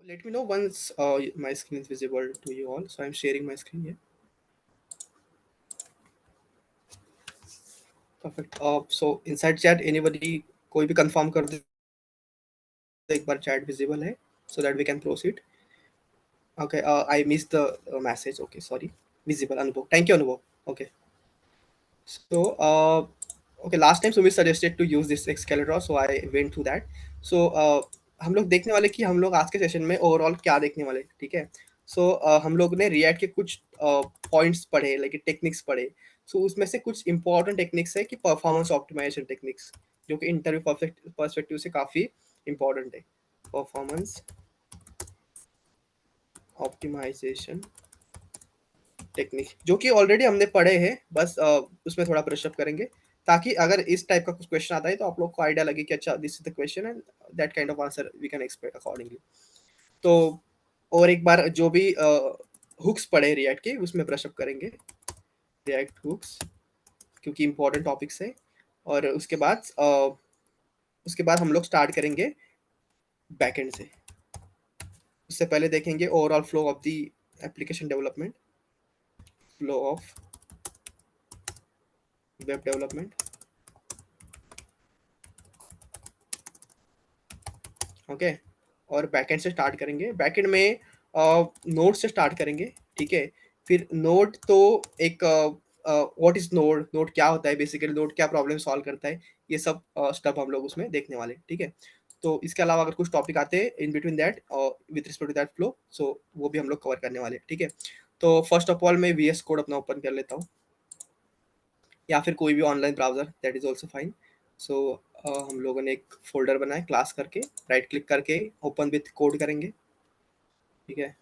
Let me know once my screen is visible to you all. So I'm sharing my screen here. Perfect. So inside chat, anybody कोई भी confirm कर दे एक बार chat visible है so that we can proceed. Okay. I missed the message. Okay. Sorry. Visible Anubhav. Thank you Anubhav. Okay. So, okay, last time Sumit suggested to use this Excalibur, so I went through that. So, हम लोग देखने वाले कि हम लोग आज के session में ओवरऑल क्या देखने वाले, ठीक है? सो हम लोग ने रिएक्ट के कुछ पॉइंट्स पढ़े, लाइक टेक्निक्स पढ़े. सो उसमें से कुछ इंपॉर्टेंट टेक्निक्स है कि परफॉर्मेंस ऑप्टिमाइजेशन टेक्निक्स, जो कि इंटरव्यू पर्सपेक्टिव से काफ़ी इंपॉर्टेंट है. परफॉर्मेंस ऑप्टिमाइजेशन टेक्निक जो कि ऑलरेडी हमने पढ़े हैं, बस उसमें थोड़ा ब्रशअप करेंगे ताकि अगर इस टाइप का कुछ क्वेश्चन आता है तो आप लोग को आइडिया लगे कि अच्छा this is the question and that kind of answer we can expect accordingly. तो और एक बार जो भी हुक्स पढ़े रिएक्ट के उसमें ब्रशअप करेंगे, रिएक्ट हुक्स, क्योंकि इंपॉर्टेंट टॉपिक्स है. और उसके बाद हम लोग स्टार्ट करेंगे बैकएंड से. उससे पहले देखेंगे overall flow of the application development, flow of web development. Okay. और बैकएंड से स्टार्ट करेंगे. बैकएंड में नोड से स्टार्ट करेंगे, ठीक है? फिर नोड तो एक व्हाट इज नोड, नोड क्या होता है बेसिकली, नोड क्या प्रॉब्लम सॉल्व करता है, ये सब स्टेप हम लोग उसमें देखने वाले, ठीक है? तो इसके अलावा अगर कुछ टॉपिक आते हैं in between that with respect to that flow, so वो भी हम लोग कवर करने वाले, ठीक है? तो फर्स्ट ऑफ ऑल मैं VS कोड अपना ओपन कर लेता हूँ, या फिर कोई भी online browser, that is also fine. So हम लोगों ने एक फोल्डर बनाया क्लास करके, राइट क्लिक करके ओपन विथ कोड करेंगे, ठीक है?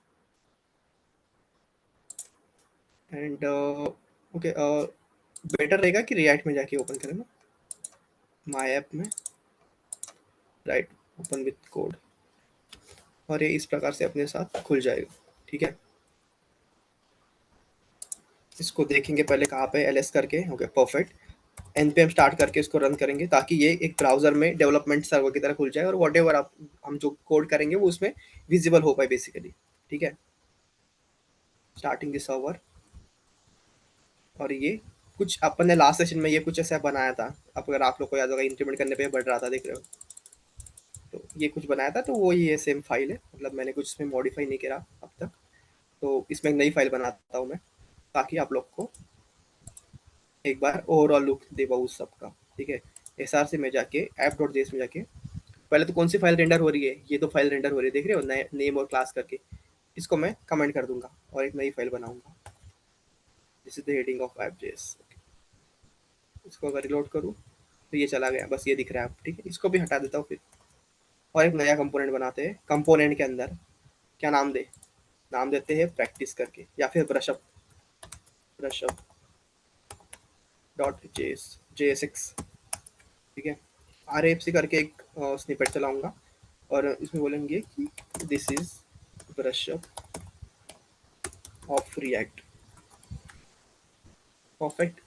एंड ओके, बेटर रहेगा कि रिएक्ट में जाके ओपन करें ना, माई ऐप में, राइट, ओपन विथ कोड, और ये इस प्रकार से अपने साथ खुल जाएगा, ठीक है? इसको देखेंगे पहले कहाँ पे, ls करके, ओके परफेक्ट. npm स्टार्ट करके इसको रन करेंगे ताकि ये एक ब्राउजर में डेवलपमेंट सर्वर की तरह खुल जाए और वॉट एवर आप हम जो कोड करेंगे वो उसमें विजिबल हो पाए बेसिकली, ठीक है? Starting the server. और ये कुछ अपन ने लास्ट सेशन में ये कुछ ऐसा बनाया था, अब अगर आप लोग को याद होगा इंक्रीमेंट करने पे बढ़ रहा था, देख रहे हो? तो ये कुछ बनाया था, तो वो ये सेम फाइल है, मतलब मैंने कुछ इसमें मॉडिफाई नहीं करा अब तक. तो इसमें एक नई फाइल बनाता हूँ मैं ताकि आप लोग को एक बार ओवरऑल लुक दे पाऊँ उस सब का, ठीक है? SR से मैं जाके app.js में जाके पहले तो कौन सी फाइल रेंडर हो रही है, ये तो फाइल रेंडर हो रही है, देख रहे हो, नेम और क्लास करके. इसको मैं कमेंट कर दूंगा और एक नई फाइल बनाऊंगा. This is the heading of app.js. इसको अगर रिलोड करूँ तो ये चला गया, बस ये दिख रहा है, ठीक है? इसको भी हटा देता हूँ फिर, और एक नया कंपोनेंट बनाते हैं. कंपोनेंट के अंदर क्या नाम दे, नाम देते हैं प्रैक्टिस करके, या फिर ब्रशअप, ब्रशअप डॉट JSX, ठीक है? RAFC करके एक स्निपेट चलाऊंगा और इसमें बोलेंगे कि this is brush-up of react. Perfect.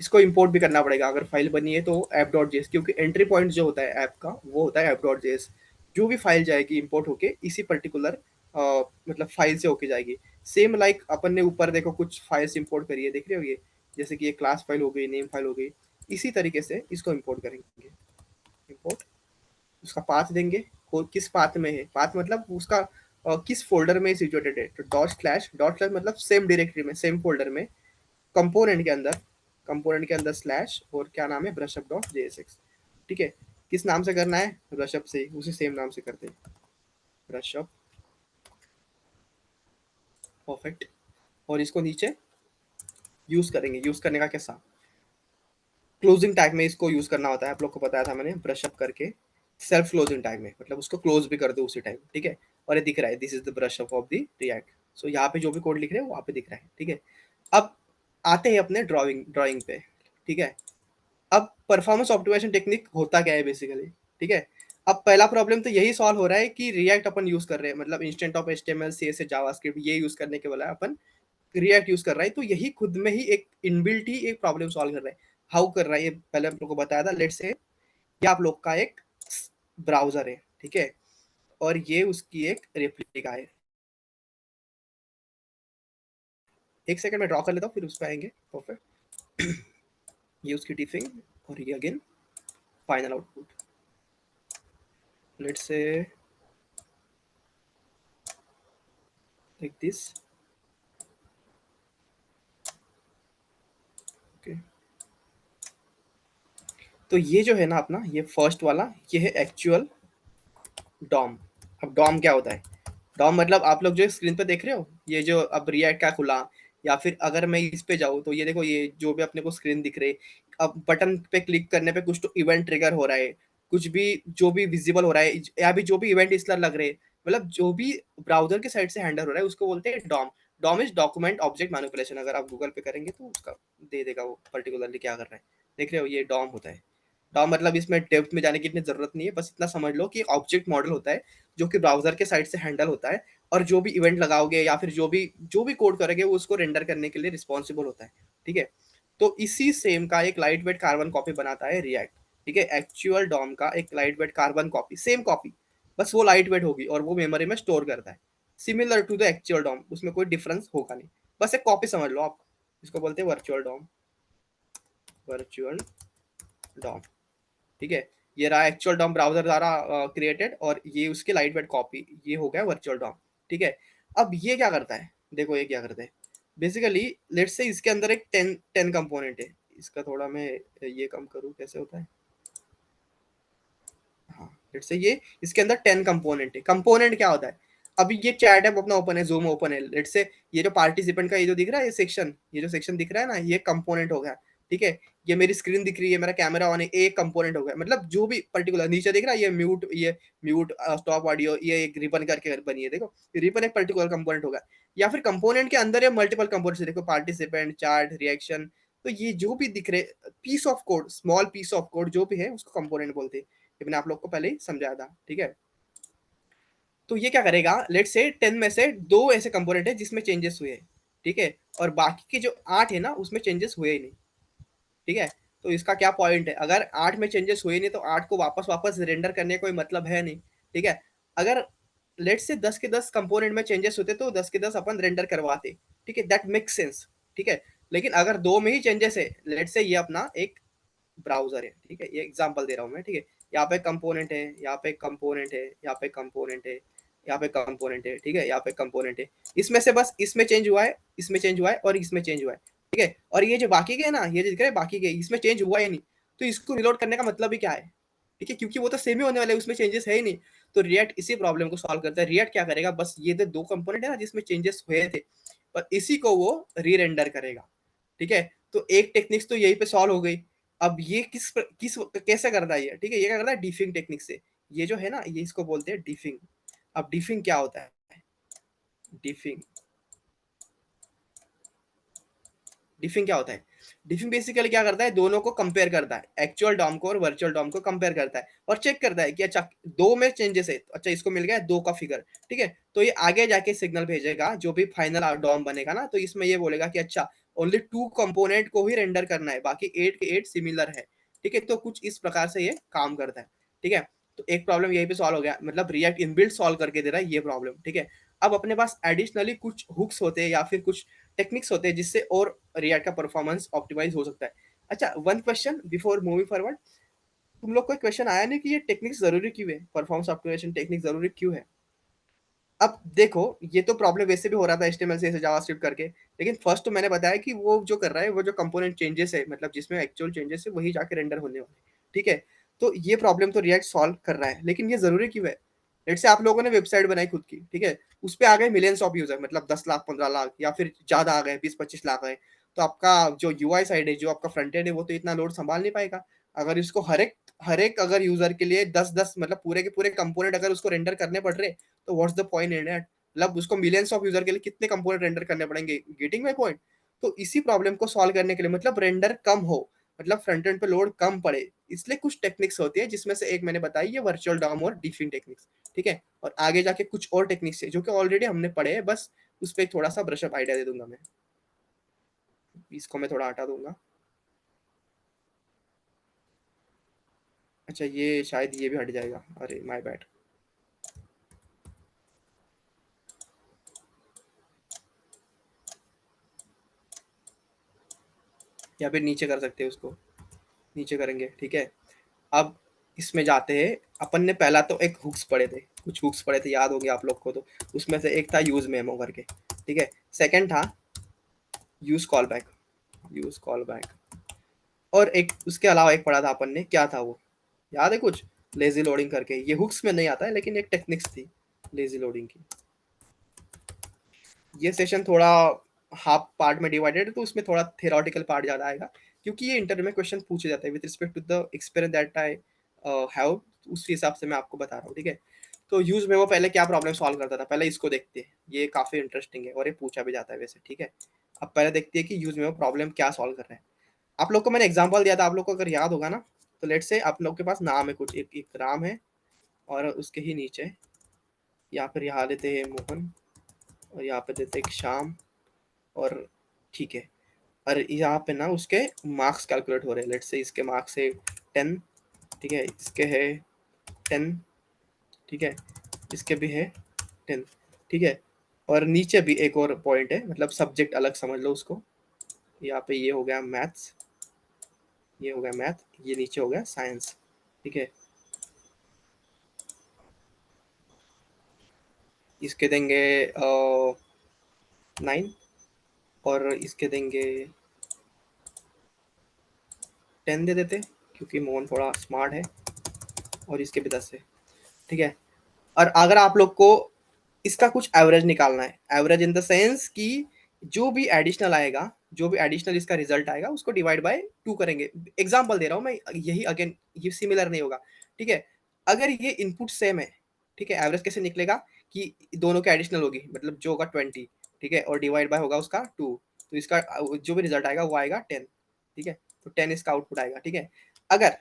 इसको इंपोर्ट भी करना पड़ेगा अगर फाइल बनी है तो app.js, क्योंकि एंट्री पॉइंट जो होता है ऐप का वो होता है app.js. जो भी फाइल जाएगी इंपोर्ट होके इसी पर्टिकुलर मतलब फाइल से होके जाएगी. सेम लाइक अपन ने ऊपर देखो कुछ फाइल्स इंपोर्ट करी है, देख रहे हो ये, जैसे कि ये क्लास फाइल हो गई, नेम फाइल हो गई, इसी तरीके से इसको इंपोर्ट करेंगे. इंपोर्ट, उसका पाथ देंगे, किस पाथ में है, पाथ मतलब उसका किस फोल्डर में सिचुएटेड है, तो डॉट स्लैश मतलब सेम डायरेक्टरी में, सेम फोल्डर में, कंपोनेंट के अंदर, कंपोनेंट के अंदर स्लैश, और क्या नाम है, ब्रशअप डॉट JSX, ठीक है? किस नाम से करना है, ब्रशअप से, उसी सेम नाम से करते हैं, ब्रशअप. परफेक्ट. और इसको नीचे यूज करेंगे. यूज करने का कैसा, क्लोजिंग टैग में इसको यूज करना होता है, आप लोग को बताया था मैंने, ब्रशअप करके सेल्फ क्लोजिंग टैग में, मतलब उसको क्लोज भी कर दो उसी टाइम, ठीक है? और ये दिख रहा है, this is the brush up of the React. So यहाँ पे जो भी कोड लिख रहे हैं वो वहाँ पे दिख रहा है, ठीक है? अब आते हैं अपने ड्राइंग ड्राइंग पे, ठीक है? अब परफॉर्मेंस ऑप्टिमाइजेशन टेक्निक होता क्या है बेसिकली, ठीक है? अब पहला प्रॉब्लम तो यही सॉल्व हो रहा है कि रिएक्ट अपन यूज कर रहे हैं, मतलब instant of HTML CSS JavaScript ये यूज करने के बजाय अपन रिएक्ट यूज कर रहा है, तो यही खुद में ही एक इनबिल्ट ही एक प्रॉब्लम सॉल्व कर रहा है. हाउ कर रहा है ये पहले हम लोग को बताया था. लेट्स से ये आप लोग का एक ब्राउजर है, ठीक है? और ये उसकी एक रेप्लिका है। एक सेकंड में ड्रॉ कर लेता हूँ, फिर उस पर आएंगे। परफेक्ट। ये उसकी टिफिन, और ये again final output. Let's say like this. Okay, तो ये जो है ना अपना, ये फर्स्ट वाला, ये है एक्चुअल डॉम। अब डॉम क्या होता है? डॉम मतलब आप लोग जो स्क्रीन पे देख रहे हो, ये जो अब रिएक्ट का खुला, या फिर अगर मैं इस पे जाऊँ तो ये देखो, ये जो भी अपने को स्क्रीन दिख रही है, अब बटन पे क्लिक करने पे कुछ तो इवेंट ट्रिगर हो रहा है, कुछ भी जो भी विजिबल हो रहा है, या भी जो भी इवेंट इसलर लग रहे हैं, मतलब जो भी ब्राउजर के साइड से हैंडल हो रहा है उसको बोलते हैं DOM. DOM is document object manipulation. अगर आप गूगल पे करेंगे तो उसका दे देगा वो पर्टिकुलरली क्या कर रहा है। देख रहे हो, ये डॉम होता है। डॉम मतलब इसमें डेप्थ में जाने की इतनी जरूरत नहीं है, बस इतना समझ लो कि ऑब्जेक्ट मॉडल होता है जो कि ब्राउजर के साइड से हैंडल होता है, और जो भी इवेंट लगाओगे या फिर जो भी कोड करोगे वो उसको रेंडर करने के लिए रिस्पॉन्सिबल होता है। ठीक है, तो इसी सेम का एक लाइट वेट कार्बन कॉपी बनाता है रिएक्ट। ठीक है, एक्चुअल डॉम का एक light weight carbon copy, same copy, बस वो लाइट वेट होगी और वो मेमोरी में स्टोर करता है। Similar to the actual DOM, उसमें कोई डिफरेंस होगा नहीं, बस एक कॉपी समझ लो आप। इसको बोलते हैं वर्चुअल डॉम। Virtual Dom. ठीक है, ये रहा एक्चुअल डॉम ब्राउजर द्वारा क्रिएटेड, और ये उसके लाइट वेट कॉपी, ये हो गया वर्चुअल डॉम। ठीक है, अब ये क्या करता है, देखो ये क्या करता है। बेसिकली लेट्स से इसके अंदर एक टेन टेन कंपोनेंट है। इसका थोड़ा मैं ये कम करूँ, कैसे होता है? हाँ, लेट्स से ये इसके अंदर 10 कंपोनेंट है। कंपोनेंट क्या होता है? अभी ये चैट ऐप अपना ओपन है, जूम ओपन है, लेट्स से ये जो पार्टिसिपेंट का ये जो दिख रहा है, ये सेक्शन, ये जो सेक्शन दिख रहा है ना, ये कंपोनेंट हो गया। ठीक है, ये मेरी स्क्रीन दिख रही है, मेरा कैमरा ऑन है, एक कंपोनेंट हो गया। मतलब जो भी पर्टिकुलर नीचे दिख रहा है, ये म्यूट स्टॉप ऑडियो, ये एक रिबन करके बनी है, देखो रिबन एक पर्टिकुलर कंपोनेंट होगा। या फिर कंपोनेंट के अंदर ये मल्टीपल कंपोनेंट्स, देखो पार्टिसिपेंट, चार्ट, रिएक्शन। तो ये जो भी दिख रहे piece of code, small piece of code जो भी है उसको कंपोनेंट बोलते हैं। ये मैंने आप लोग को पहले ही समझाया था। ठीक है, तो ये क्या करेगा, लेट से 10 में से दो ऐसे कंपोनेंट है जिसमें चेंजेस हुए। ठीक है, और बाकी के जो 8 है ना उसमें चेंजेस हुए ही नहीं। ठीक है, तो इसका क्या पॉइंट है, अगर 8 में चेंजेस हुए नहीं तो 8 को वापस वापस रेंडर करने का कोई मतलब है नहीं। ठीक है, अगर लेट से 10 के 10 कंपोनेंट में चेंजेस होते तो 10 के 10 अपन रेंडर करवाते। ठीक है, दैट मेक सेंस। ठीक है, लेकिन अगर दो में ही चेंजेस है, लेट से ये अपना एक ब्राउजर है। ठीक है, ये एग्जांपल दे रहा हूँ मैं। ठीक है, यहाँ पे कंपोनेंट है, यहाँ पे कंपोनेंट है, यहाँ पे कंपोनेंट है, यहाँ पे कंपोनेंट है। ठीक है, यहाँ पे कंपोनेंट है। इसमें से बस इसमें चेंज हुआ है, इसमें चेंज हुआ है, और इसमें चेंज हुआ है। ठीक है, और ये जो बाकी के है ना, ये जो दिख रहा है बाकी के, इसमें चेंज हुआ ही नहीं। तो इसको रिलोड करने का मतलब ही क्या है? ठीक है, क्योंकि वो तो सेम ही होने वाले, उसमें चेंजेस है ही नहीं। तो रिएक्ट इसी प्रॉब्लम को सॉल्व करता है। रिएक्ट क्या करेगा, बस ये दो कंपोनेंट है ना जिसमें चेंजेस हुए थे, पर इसी को वो री रेंडर करेगा। ठीक है, तो एक टेक्निक्स तो यही पे सॉल्व हो गई। अब ये किस कैसे करता है ये? ठीक है, ये क्या करता है, डिफिंग टेक्निक से। ये जो है ना, ये इसको बोलते हैं डिफिंग। अब डिफिंग क्या होता है? डिफिंग, डिफिंग क्या होता है? डिफिंग बेसिकली क्या करता है, दोनों को कंपेयर करता है, एक्चुअल डॉम को और वर्चुअल डॉम को कंपेयर करता है, और चेक करता है कि अच्छा दो में चेंजेस है, तो अच्छा इसको मिल गया दो का फिगर। ठीक है, तो ये आगे जाके सिग्नल भेजेगा, जो भी फाइनल डॉम बनेगा ना, तो इसमें ये बोलेगा कि अच्छा ओनली टू कंपोनेंट को ही रेंडर करना है, बाकी 8 के 8 सिमिलर है। ठीक है, तो कुछ इस प्रकार से ये काम करता है। ठीक है, तो एक प्रॉब्लम यही पे सॉल्व हो गया, मतलब रिएक्ट इनबिल्ट सॉल्व करके दे रहा है ये प्रॉब्लम। ठीक है, अब अपने पास एडिशनली कुछ हुक्स होते हैं या फिर कुछ टेक्निक्स होते हैं जिससे और रिएक्ट का परफॉर्मेंस ऑप्टिमाइज हो सकता है। अच्छा, one question before moving forward, तुम लोग को क्वेश्चन आया नहीं कि ये टेक्निक्स जरूरी क्यों है, परफॉर्मेंस ऑप्टिमाइजेशन टेक्निक जरूरी क्यों है? अब देखो, ये तो प्रॉब्लम वैसे भी हो रहा था एचटीएमएल से जावास्क्रिप्ट करके, लेकिन फर्स्ट तो मैंने बताया कि वो जो कर रहा है, वो जो कंपोनेंट चेंजेस है, मतलब जिसमें एक्चुअल चेंजेस है वही जाके रेंडर होने वाले हैं। ठीक है, तो ये प्रॉब्लम तो रिएक्ट सॉल्व कर रहा है, लेकिन ये जरूरी क्यों है? लेट से आप लोगों ने वेबसाइट बनाई खुद की, ठीक है, उस पे आ गए मिलियंस ऑफ यूजर, मतलब 10 लाख 15 लाख या फिर ज्यादा आ गए, 20-25 लाख आए, तो आपका जो यूआई साइड है, जो आपका फ्रंट एंड है, वो तो इतना लोड संभाल नहीं पाएगा। अगर इसको हर एक अगर यूजर के लिए 10-10, मतलब पूरे के पूरे कंपोनेंट अगर उसको रेंडर करने पड़ रहे, तो what's the point in it? मतलब उसको मिलियंस ऑफ यूजर के लिए कितने कंपोनेंट रेंडर करने पड़ेंगे? Getting my point? तो इसी प्रॉब्लम को सॉल्व करने के लिए, मतलब रेंडर कम हो, मतलब फ्रंट एंड पे लोड कम पड़े, इसलिए कुछ टेक्निक्स होती है, जिसमें से एक मैंने बताई, ये वर्चुअल डॉम और डिफिंग टेक्निक्स। ठीक है, और आगे जाके कुछ और टेक्निक्स है जो कि ऑलरेडी हमने पढ़े हैं, बस उस पर थोड़ा सा ब्रशअप आइडिया दे दूंगा मैं। इसको मैं थोड़ा हटा दूंगा। अच्छा, ये शायद ये भी हट जाएगा, अरे माय बैड। या फिर नीचे कर सकते हैं उसको, नीचे करेंगे, ठीक है। अब इसमें जाते हैं, अपन ने पहला तो एक हुक्स पढ़े थे, कुछ हुक्स पढ़े थे, याद होंगे आप लोग को, तो उसमें से एक था यूज मेमो करके, ठीक है। सेकंड था use call back, use call back. और एक उसके अलावा एक पढ़ा था अपन ने, क्या था वो, याद है कुछ, लेजी लोडिंग करके। ये हुक्स में नहीं आता है, लेकिन एक टेक्निक्स थी लेजी लोडिंग की। ये सेशन थोड़ा हाफ पार्ट में डिवाइडेड है, तो उसमें थोड़ा थ्योरेटिकल पार्ट ज़्यादा आएगा, क्योंकि ये इंटरव्यू में क्वेश्चन पूछे जाते हैं with respect to the experience that I have, उस हिसाब से मैं आपको बता रहा हूँ, ठीक है। तो यूज में वो पहले क्या प्रॉब्लम सॉल्व करता था, पहले इसको देखते हैं, ये काफ़ी इंटरेस्टिंग है और ये पूछा भी जाता है वैसे, ठीक है। अब पहले देखते हैं कि यूज में वो प्रॉब्लम क्या सॉल्व कर रहा है। आप लोग को मैंने एग्जाम्पल दिया था, आप लोग को अगर याद होगा ना, तो लेट से आप लोग के पास नाम है कुछ, एक राम है, और उसके ही नीचे या फिर यहाँ देते हैं मोहन, और यहाँ पे देते हैं श्याम, और ठीक है। और यहाँ पे ना उसके मार्क्स कैलकुलेट हो रहे हैं, लेट्स से इसके मार्क्स है 10, ठीक है, इसके है 10, ठीक है, इसके भी है 10, ठीक है। और नीचे भी एक और पॉइंट है, मतलब सब्जेक्ट अलग समझ लो उसको, यहाँ पे ये हो गया मैथ्स, ये हो गया मैथ, ये नीचे हो गया साइंस, ठीक है। इसके देंगे 9, और इसके देंगे 10 दे देते, क्योंकि मोहन थोड़ा स्मार्ट है, और इसके भी 10 है, ठीक है। और अगर आप लोग को इसका कुछ एवरेज निकालना है, एवरेज इन द सेंस कि जो भी एडिशनल आएगा, जो भी एडिशनल इसका रिजल्ट आएगा उसको डिवाइड बाय 2 करेंगे। एग्जांपल दे रहा हूँ मैं, यही अगेन ये सिमिलर नहीं होगा, ठीक है। अगर ये इनपुट सेम है, ठीक है, एवरेज कैसे निकलेगा कि दोनों के एडिशनल होगी, मतलब जो होगा 20, ठीक है, और डिवाइड बाय होगा उसका 2, तो इसका जो भी रिजल्ट आएगा वो आएगा 10, ठीक है। तो 10 इसका आउटपुट आएगा, ठीक है। अगर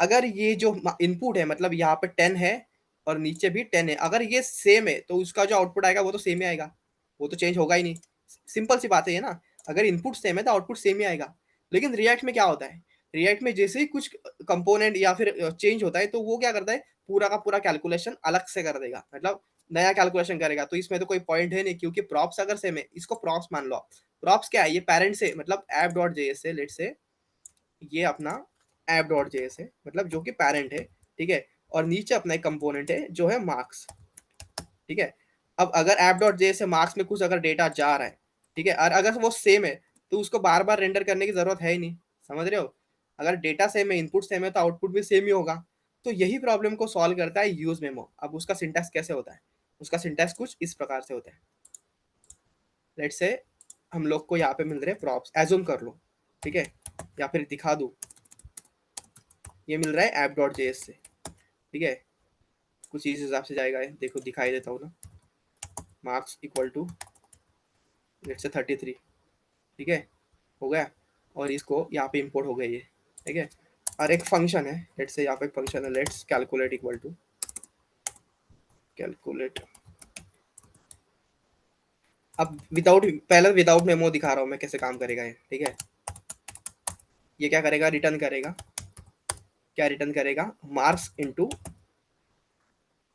अगर ये जो इनपुट है, मतलब यहाँ पे 10 है और नीचे भी 10 है, अगर ये सेम है तो उसका जो आउटपुट आएगा वो तो सेम ही आएगा, वो तो चेंज होगा ही नहीं। सिंपल सी बात है ये ना, अगर इनपुट सेम है तो आउटपुट सेम ही आएगा। लेकिन रिएक्ट में क्या होता है, रिएक्ट में जैसे ही कुछ कंपोनेंट या फिर चेंज होता है, तो वो क्या करता है, पूरा का पूरा कैलकुलेशन अलग से कर देगा, मतलब नया कैलकुलेशन करेगा। तो इसमें तो कोई पॉइंट है नहीं, क्योंकि प्रॉप्स अगर सेम है, इसको प्रॉप्स मान लो आप। प्रॉप्स क्या है, ये पेरेंट से, मतलब ऐप डॉट जेएस से, लेट से ये अपना ऐप डॉट जेएस है, मतलब जो कि पेरेंट है, ठीक है। और नीचे अपना एक कंपोनेंट है जो है मार्क्स, ठीक है। अब अगर ऐप डॉट जेएस से मार्क्स में कुछ अगर डेटा जा रहा है, ठीक है, और अगर वो सेम है, तो उसको बार बार रेंडर करने की जरूरत है ही नहीं, समझ रहे हो। अगर डेटा सेम है, इनपुट सेम है, तो आउटपुट भी सेम ही होगा। तो यही प्रॉब्लम को सॉल्व करता है यूज मेमो। अब उसका सिंटैक्स कैसे होता है, उसका सिंटैक्स कुछ इस प्रकार से होता है। लेट्स से हम लोग को यहाँ पे मिल रहे हैं प्रॉप्स, एज्यूम कर लो, ठीक है, या फिर दिखा दूं, ये मिल रहा है ऐप डॉट जेएस से, ठीक है। कुछ इस हिसाब से जाएगा ये, देखो दिखाई देता हूँ ना, marks equal to let's say 33, ठीक है, हो गया। और इसको यहाँ पे इंपोर्ट हो गया ये, ठीक है। और एक फंक्शन है, लेट्स से यहाँ पे एक फंक्शन है, let's calculate equal to calculate. अब विदाउट, पहले विदाउट मेमो दिखा रहा हूँ मैं कैसे काम करेगा ये, ठीक है। ये क्या करेगा, रिटर्न करेगा, क्या रिटर्न करेगा, मार्क्स इंटू,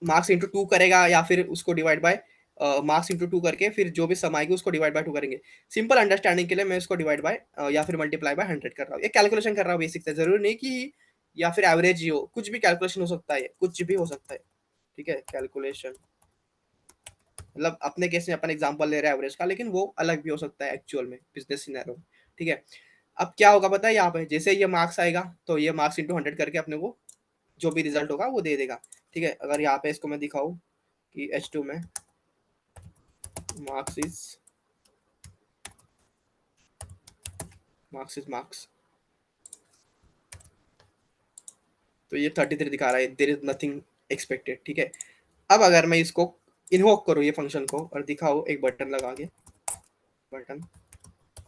मार्क्स इंटू 2 करेगा, या फिर उसको डिवाइड बाय मार्क्स इंटू 2 करके फिर जो भी सम आएगी उसको डिवाइड बाय 2 करेंगे। सिंपल अंडरस्टैंडिंग के लिए मैं इसको डिवाइड बाय या फिर मल्टीप्लाई बाय 100 कर रहा हूँ, ये कैलकुलेशन कर रहा हूँ बेसिक से, जरूरी नहीं कि या फिर एवरेज ही हो, कुछ भी कैलकुलेशन हो सकता है, कुछ भी हो सकता है, ठीक है। कैलकुलेशन मतलब अपने केस में अपन एग्जांपल ले रहे हैं एवरेज का, लेकिन वो अलग भी हो सकता है एक्चुअल में बिजनेस सिनेरियो में, ठीक है। अब क्या होगा पता है, यहाँ पे जैसे ये मार्क्स आएगा, तो ये मार्क्स इंटू 100 करके अपने को जो भी रिजल्ट होगा वो दे देगा, ठीक है। अगर यहाँ पे इसको मैं दिखाऊँ कि H2 में मार्क्स इज मार्क्स, तो ये 33 दिखा रहा है, देर इज नथिंग एक्सपेक्टेड, ठीक है। अब अगर मैं इसको इन्वोक करूँ ये फंक्शन को, और दिखाओ एक बटन लगा के, बटन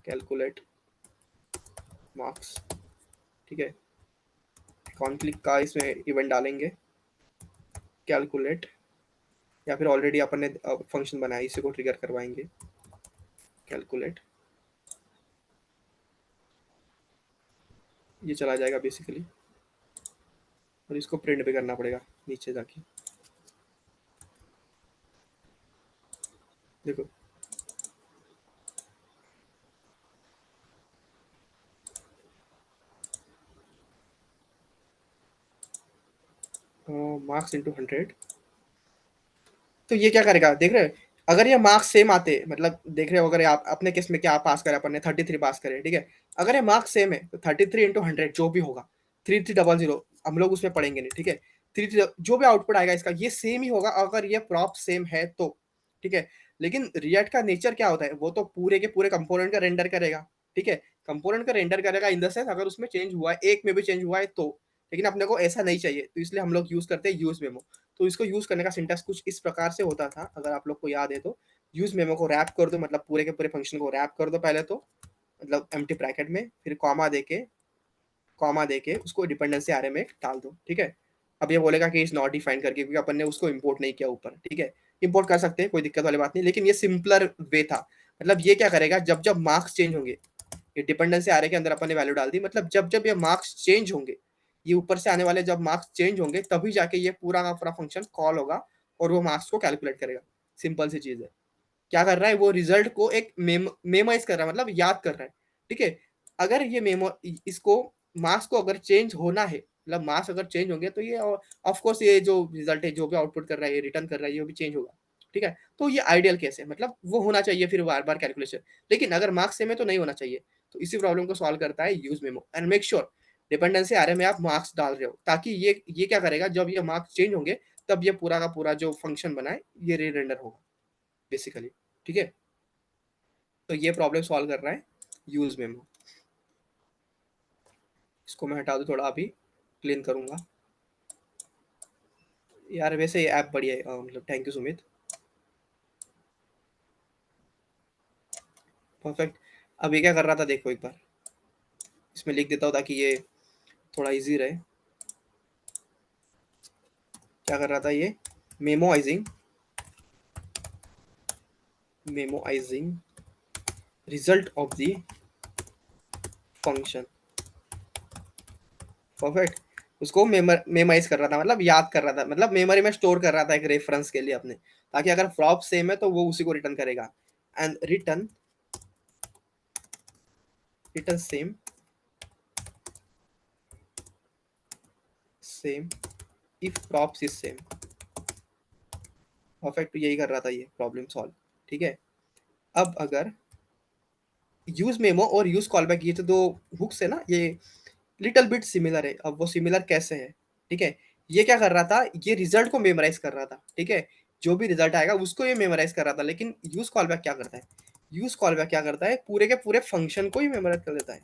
कैलकुलेट मार्क्स, ठीक है, कॉन्फ्लिक्ट का इसमें इवेंट डालेंगे, कैलकुलेट, या फिर ऑलरेडी अपन ने फंक्शन बनाया इसी को ट्रिगर करवाएंगे, कैलकुलेट, ये चला जाएगा बेसिकली, और इसको प्रिंट भी करना पड़ेगा नीचे जाके, देखो मार्क्स इंटू 100, तो ये क्या करेगा देख रहे हो, अगर ये मार्क्स सेम आते, मतलब देख रहे हो अगर आप अपने केस में क्या पास करे अपन ने 33 पास करे, ठीक है, अगर ये मार्क्स सेम है तो 33 इंटू 100 जो भी होगा 3300, हम लोग उसमें पढ़ेंगे नहीं, ठीक है, 33 जो भी आउटपुट आएगा इसका ये सेम ही होगा अगर ये प्रॉप सेम है तो, ठीक है। लेकिन रिएक्ट का नेचर क्या होता है, वो तो पूरे के पूरे कंपोनेंट का रेंडर करेगा, ठीक है, कंपोनेंट का रेंडर करेगा इन द सेंस अगर उसमें चेंज हुआ है, एक में भी चेंज हुआ है तो, लेकिन अपने को ऐसा नहीं चाहिए, तो इसलिए हम लोग यूज करते हैं यूज मेमो। तो इसको यूज करने का सिंटेक्स कुछ इस प्रकार से होता था, अगर आप लोग को याद है तो, यूज मेमो को रैप कर दो, मतलब पूरे के पूरे फंक्शन को रैप कर दो पहले तो, मतलब एम्प्टी ब्रैकेट में, फिर कॉमा देके उसको डिपेंडेंसी आरे में डाल दो, ठीक है। अब ये बोलेगा कि इज नॉट डिफाइन करके, क्योंकि अपन ने उसको इंपोर्ट नहीं किया ऊपर, ठीक है। इंपोर्ट कर सकते हैं, कोई दिक्कत वाली बात नहीं, लेकिन ये सिंपलर वे था। मतलब ये क्या करेगा, जब जब मार्क्स चेंज होंगे, ये डिपेंडेंसी आरे के अंदर अपन ने वैल्यू डाल दी, मतलब जब जब ये मार्क्स चेंज होंगे, ये ऊपर से आने वाले जब मार्क्स चेंज होंगे तभी जाके ये पूरा का पूरा फंक्शन कॉल होगा और वो मार्क्स को कैलकुलेट करेगा। सिंपल सी चीज है। क्या कर रहा है, वो रिजल्ट को एक मेमोराइज कर रहा है, मतलब याद कर रहा है, ठीक है। अगर ये मेमो इसको मार्क्स को अगर चेंज होना है, मतलब मार्क्स अगर चेंज होंगे तो ये ऑफ कोर्स ये जो रिजल्ट है जो भी आउटपुट कर रहा है ये रिटर्न कर रहा है ये भी चेंज होगा, ठीक है। तो ये आइडियल केस है, मतलब वो होना चाहिए फिर बार बार कैलकुलेशन, लेकिन अगर मार्क्स सेम है तो नहीं होना चाहिए। तो इसी प्रॉब्लम को सॉल्व करता है use memo, and make sure dependency आ रहे में आप मार्क्स डाल रहे हो, ताकि ये क्या करेगा, जब ये मार्क्स चेंज होंगे तब ये पूरा का पूरा जो फंक्शन बना है ये रीरेंडर होगा बेसिकली, ठीक है। तो ये प्रॉब्लम सॉल्व कर रहा है यूज मेमो। इसको मैं हटा दूं, थोड़ा अभी क्लीन करूंगा। यार वैसे ये ऐप बढ़िया है, मतलब थैंक यू सुमित। परफेक्ट। अब ये क्या कर रहा था देखो एक बार, इसमें लिख देता हूँ ताकि ये थोड़ा इजी रहे। क्या कर रहा था ये, memoizing memoizing result of the function. Perfect. उसको मेमोराइज कर रहा था, मतलब याद कर रहा था, मतलब मेमोरी में स्टोर कर रहा था एक रेफरेंस के लिए अपने, ताकि अगर फ्लॉप सेम है तो वो उसी को रिटर्न करेगा। And return same if props is same. Perfect, यही कर रहा था ये प्रॉब्लम सॉल्व, ठीक है। अब अगर यूज मेमो और यूज कॉलबैक ये तो दो हुक्स है ना, ये लिटिल बिट सिमिलर है। अब वो सिमिलर कैसे है, ठीक है। ये क्या कर रहा था, ये रिजल्ट को मेमोराइज कर रहा था, ठीक है, जो भी रिजल्ट आएगा उसको ये मेमोराइज कर रहा था। लेकिन यूज कॉलबैक क्या करता है, यूज कॉलबैक क्या करता है, पूरे के पूरे फंक्शन को ही मेमोराइज कर देता है।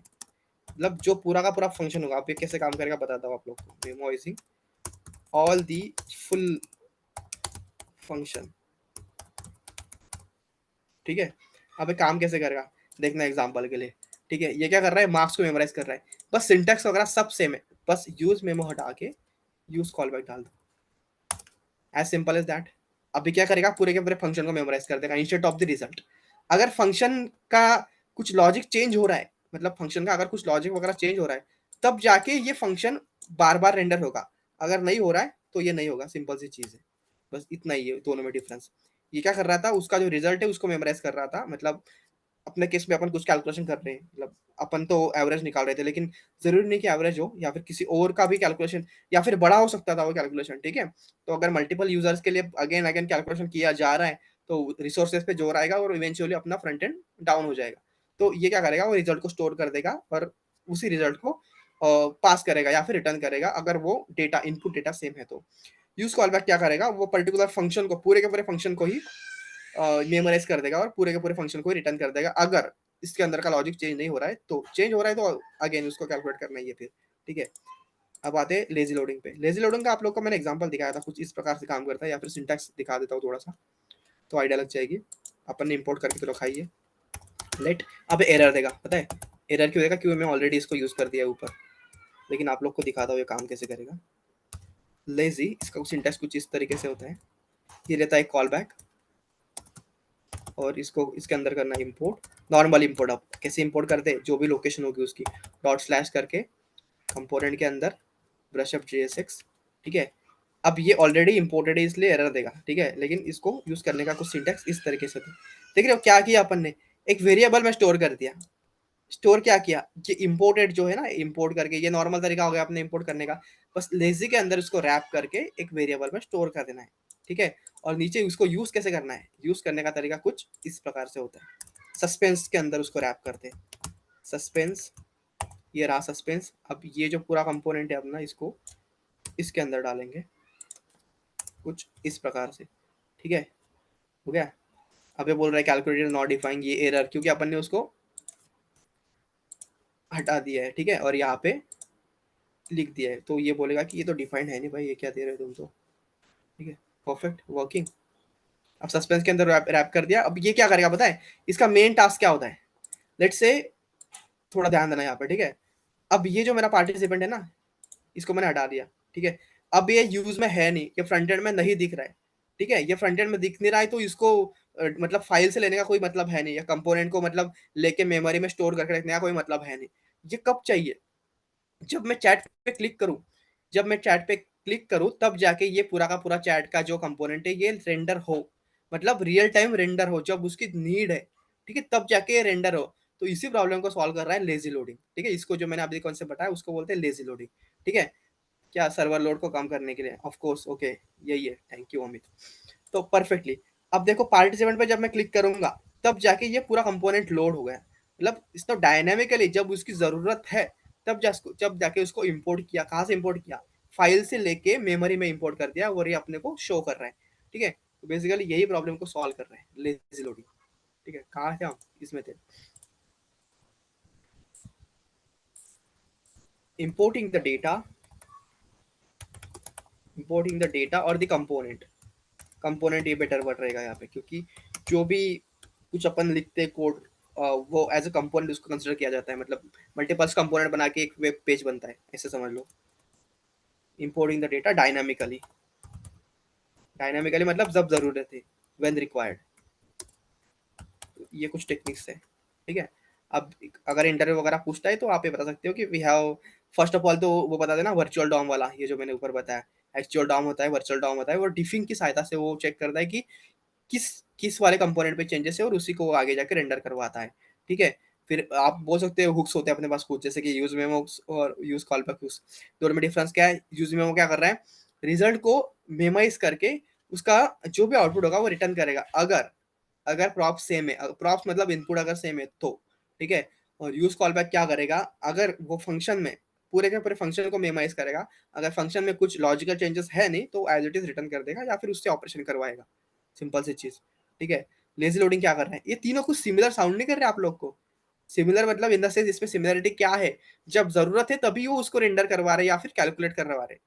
मतलब जो पूरा का पूरा फंक्शन होगा, आप ये कैसे काम करेगा बताता हूँ आप लोग को। Memorising all the full function, ठीक है। अब ये काम कैसे करेगा देखना एग्जांपल के लिए, ठीक है। ये क्या कर रहा है, मार्क्स को मेमोराइज कर रहा है, बस सिंटेक्स वगैरह सब सेम है, बस यूज मेमो हटा के यूज कॉल बैक डाल दो, एज सिंपल एज दैट। अभी क्या करेगा, पूरे के पूरे फंक्शन को मेमोराइज कर देगा इंस्टेड ऑफ द रिजल्ट। अगर फंक्शन का कुछ लॉजिक चेंज हो रहा है, मतलब फंक्शन का अगर कुछ लॉजिक वगैरह चेंज हो रहा है, तब जाके ये फंक्शन बार बार रेंडर होगा। अगर नहीं हो रहा है तो ये नहीं होगा, सिंपल सी चीज है। बस इतना ही है दोनों में डिफरेंस। ये क्या कर रहा था, उसका जो रिजल्ट है उसको मेमोराइज कर रहा था, मतलब अपने केस में अपन कुछ कैलकुलेशन कर रहे हैं, मतलब अपन तो एवरेज निकाल रहे थे, लेकिन जरूरी नहीं कि एवरेज हो, या फिर किसी और का भी कैलकुलेशन, या फिर बड़ा हो सकता था वो कैलकुलेशन, ठीक है। तो अगर मल्टीपल यूजर्स के लिए अगेन अगेन कैलकुलेशन किया जा रहा है तो रिसोर्सेज पे जोर आएगा और इवेंचुअली अपना फ्रंट एंड डाउन हो जाएगा। तो ये क्या करेगा, वो रिजल्ट को स्टोर कर देगा और उसी रिजल्ट को पास करेगा या फिर रिटर्न करेगा, अगर वो डेटा इनपुट डेटा सेम है तो। यूज कॉलबैक क्या करेगा, वो पर्टिकुलर फंक्शन को, पूरे के पूरे फंक्शन को ही मेमोराइज कर देगा और पूरे के पूरे फंक्शन को रिटर्न कर देगा। अगर इसके अंदर का लॉजिक चेंज नहीं हो रहा है, तो चेंज हो रहा है तो अगेन उसको कैलकुलेट करना ही है फिर, ठीक है। अब आते हैं लेजी लोडिंग पे। लेजी लोडिंग का आप लोग को मैंने एग्जांपल दिखाया था, कुछ इस प्रकार से काम करता है, या फिर सिंटैक्स दिखा देता हूँ थोड़ा सा तो आइडिया लग जाएगी। अपन ने इंपोर्ट करके तो रखा ही है। लेट, अब एरर देगा, पता है एरर क्यों देगा, क्यों मैं ऑलरेडी इसको यूज कर दिया है ऊपर, लेकिन आप लोग को दिखाता हूँ ये काम कैसे करेगा। लेजी, इसका सिंटैक्स कुछ इस तरीके से होता है, ये रहता है कॉल बैक, और इसको इसके अंदर करना है इंपोर्ट, नॉर्मल इंपोर्ट। आप कैसे इंपोर्ट करते हैं, जो भी लोकेशन होगी उसकी डॉट स्लैश करके कंपोनेंट के अंदर ब्रशअप JSX, ठीक है। अब ये ऑलरेडी इंपोर्टेड है इसलिए एरर देगा, ठीक है, लेकिन इसको यूज करने का कुछ सिंटैक्स इस तरीके से था। देख रहे हो क्या किया अपन ने, एक वेरिएबल में स्टोर कर दिया। स्टोर क्या किया, ये इंपोर्टेड जो है ना, इंपोर्ट करके, ये नॉर्मल तरीका हो गया अपने इंपोर्ट करने का। बस लेजी के अंदर उसको रैप करके एक वेरिएबल में स्टोर कर देना है, ठीक है। और नीचे उसको यूज कैसे करना है, यूज करने का तरीका कुछ इस प्रकार से होता है। सस्पेंस के अंदर उसको रैप करते हैं, सस्पेंस, ये रहा सस्पेंस। अब ये जो पूरा कंपोनेंट है अपना, इसको इसके अंदर डालेंगे कुछ इस प्रकार से, ठीक है, हो गया। अब ये बोल रहा है कैलकुलेटर नॉट डिफाइंग, ये एरर क्योंकि अपन ने उसको हटा दिया है, ठीक है, और यहाँ पे लिख दिया है, तो ये बोलेगा कि ये तो डिफाइंड है नहीं भाई, ये क्या दे रहे हो तुम तो, ठीक है, परफेक्ट वर्किंग। अब सस्पेंस के अंदर रैप कर दिया। अब ये क्या करेगा पता है, इसका मेन टास्क क्या होता है, लेट्स से, थोड़ा ध्यान देना यहाँ पे, ठीक है। अब ये जो मेरा पार्टिसिपेंट है ना, इसको मैंने हटा दिया, ठीक है। अब ये यूज में है नहीं, ये फ्रंट एंड में नहीं दिख रहा है, ठीक है, ये फ्रंट एंड में दिख नहीं रहा है, तो इसको मतलब फाइल से लेने का कोई मतलब है नहीं, या कंपोनेंट को मतलब लेके मेमोरी में स्टोर करके रखने का कोई मतलब है नहीं। ये कब चाहिए, जब मैं चैट पे क्लिक करूं, जब मैं चैट पे क्लिक करूं तब जाके ये पूरा का पूरा चैट का जो कंपोनेंट है ये रेंडर हो, मतलब रियल टाइम रेंडर हो, जब उसकी नीड है, ठीक है, तब जाके ये रेंडर हो। तो इसी प्रॉब्लम को सॉल्व कर रहा है लेजी लोडिंग, ठीक है। इसको जो मैंने अभी कॉन्सेप्ट बताया उसको बोलते हैं लेजी लोडिंग, ठीक है। क्या, सर्वर लोड को कम करने के लिए, ऑफ कोर्स, ओके, यही है, थैंक यू अमित। तो परफेक्टली, अब देखो पार्टिसिपेंट पे जब मैं क्लिक करूंगा तब जाके ये पूरा कंपोनेंट लोड हो गया, मतलब इसको डायनेमिकली जब उसकी जरूरत है जब जाके उसको इंपोर्ट किया, कहाँ से इंपोर्ट किया, फाइल से लेके मेमोरी में इंपोर्ट कर दिया, और ये अपने को शो कर रहा है, ठीक है। तो बेसिकली यही प्रॉब्लम को सॉल्व कर रहे हैं लेजी लोडिंग, ठीक है। कहाँ थे हम, इसमें थे, importing the data, importing the data और द कंपोनेंट, कंपोनेंट ये बेटर वर्ड रहेगा यहाँ पे, क्योंकि जो भी कुछ अपन लिखते हैं कोड, वो एज अ कंपोनेंट उसको कंसिडर किया जाता है, मतलब मल्टीपल्स कंपोनेंट बना के एक वेब पेज बनता है, ऐसे समझ लो। Importing the data dynamically, dynamically मतलब जब जरूरत है, व्हेन रिक्वायर्ड। ये कुछ टेक्निक्स है, ठीक है। अब अगर इंटरव्यू वगैरह पूछता है तो आप ये बता सकते हो कि we have, first of all तो वो बता देना वर्चुअल डॉम वाला, ये जो मैंने ऊपर बताया, एक्चुअल डॉम होता है, वर्चुअल डॉम होता है, वो डिफिंग की सहायता से वो चेक करता है कि किस किस वाले कंपोनेंट पे चेंजेस है, और उसी को वो आगे जाके रेंडर करवाता है, ठीक है। फिर आप बोल सकते हो हुक्स होते हैं अपने पास कुछ, जैसे कि यूज मेमो और यूज कॉल बैक हुक्स। दोनों में डिफरेंस क्या है, यूज मेमो क्या कर रहा है, रिजल्ट को मेमोराइज करके उसका जो भी आउटपुट होगा वो रिटर्न करेगा, अगर अगर प्रॉप्स सेम है, प्रॉप्स मतलब इनपुट अगर सेम है तो, ठीक है। और यूज कॉल बैक क्या करेगा, अगर वो फंक्शन में पूरे के पूरे फंक्शन को मेमोराइज करेगा, अगर फंक्शन में कुछ लॉजिकल चेंजेस है नहीं तो एज इट इज रिटर्न कर देगा, या फिर उससे ऑपरेशन करवाएगा, सिंपल सी चीज, ठीक है। लेजी लोडिंग क्या कर रहा है, ये तीनों कुछ सिमिलर साउंड नहीं कर रहे आप लोग को, सिमिलर मतलब इन द सेंस इसमें सिमिलरिटी क्या है, जब जरूरत है तभी वो उसको रेंडर करवा रहे हैं या फिर कैलकुलेट करवा रहे हैं,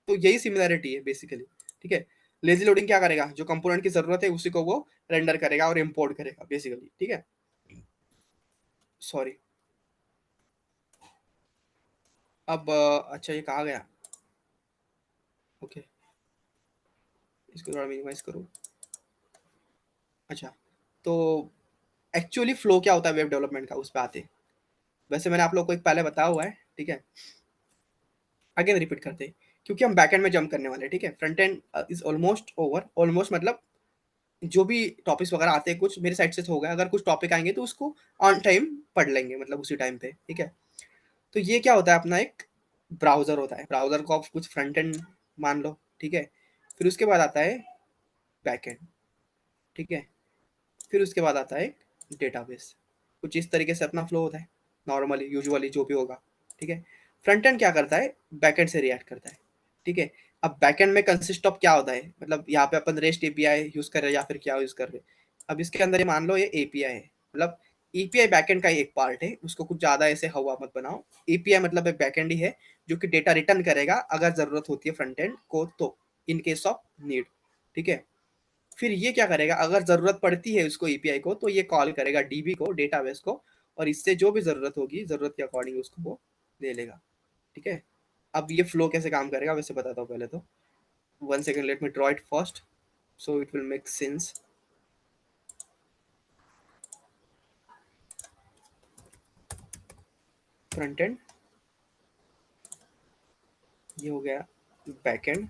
तो यही सिमिलरिटी है बेसिकली, ठीक है। लेजी लोडिंग क्या करेगा, जो कंपोनेंट की जरूरत है उसी को वो रेंडर करेगा और इंपोर्ट करेगा बेसिकली, ठीक है। सॉरी। अब अच्छा ये कहा गया, ओके, इसको थोड़ा मिनिमाइज करूँ। अच्छा, तो एक्चुअली फ्लो क्या होता है वेब डेवलपमेंट का, उस पर आते हैं। वैसे मैंने आप लोग को एक पहले बताया हुआ है, ठीक है, अगेन रिपीट करते हैं, क्योंकि हम बैकएंड में जंप करने वाले हैं, ठीक है। Front end is almost over, almost मतलब जो भी टॉपिक्स वगैरह आते हैं कुछ मेरे साइड से तो हो गया, अगर कुछ टॉपिक आएंगे तो उसको ऑन टाइम पढ़ लेंगे, मतलब उसी टाइम पे, ठीक है। तो ये क्या होता है, अपना एक ब्राउजर होता है, ब्राउजर को आप कुछ फ्रंट एंड मान लो, ठीक है। फिर उसके बाद आता है बैक एंड, ठीक है। फिर उसके बाद आता है डेटाबेस, कुछ इस तरीके से अपना फ्लो होता है नॉर्मली, यूजुअली जो भी होगा, ठीक है। फ्रंट एंड क्या करता है, बैक एंड से रिएक्ट करता है, ठीक है। अब बैक एंड में कंसिस्ट ऑफ क्या होता है, मतलब यहाँ पे अपन रेस्ट एपीआई यूज कर रहे हैं या फिर क्या यूज कर रहे हैं। अब इसके अंदर ये मान लो ये एपीआई है, मतलब एपीआई बैकएंड का ही एक पार्ट है, उसको कुछ ज्यादा ऐसे हवा मत बनाओ। एपीआई मतलब एक बैकएंड ही है जो कि डेटा रिटर्न करेगा अगर जरूरत होती है फ्रंट एंड को, तो इन केस ऑफ नीड, ठीक है। फिर ये क्या करेगा, अगर जरूरत पड़ती है उसको एपीआई को, तो ये कॉल करेगा डीबी को, डेटाबेस को, और इससे जो भी जरूरत होगी, जरूरत के अकॉर्डिंग उसको वो ले लेगा, ठीक है। अब ये फ्लो कैसे काम करेगा वैसे बताता हूँ पहले तो, one second, let me draw it first so it will make sense. Front end, ये हो गया बैक एंड,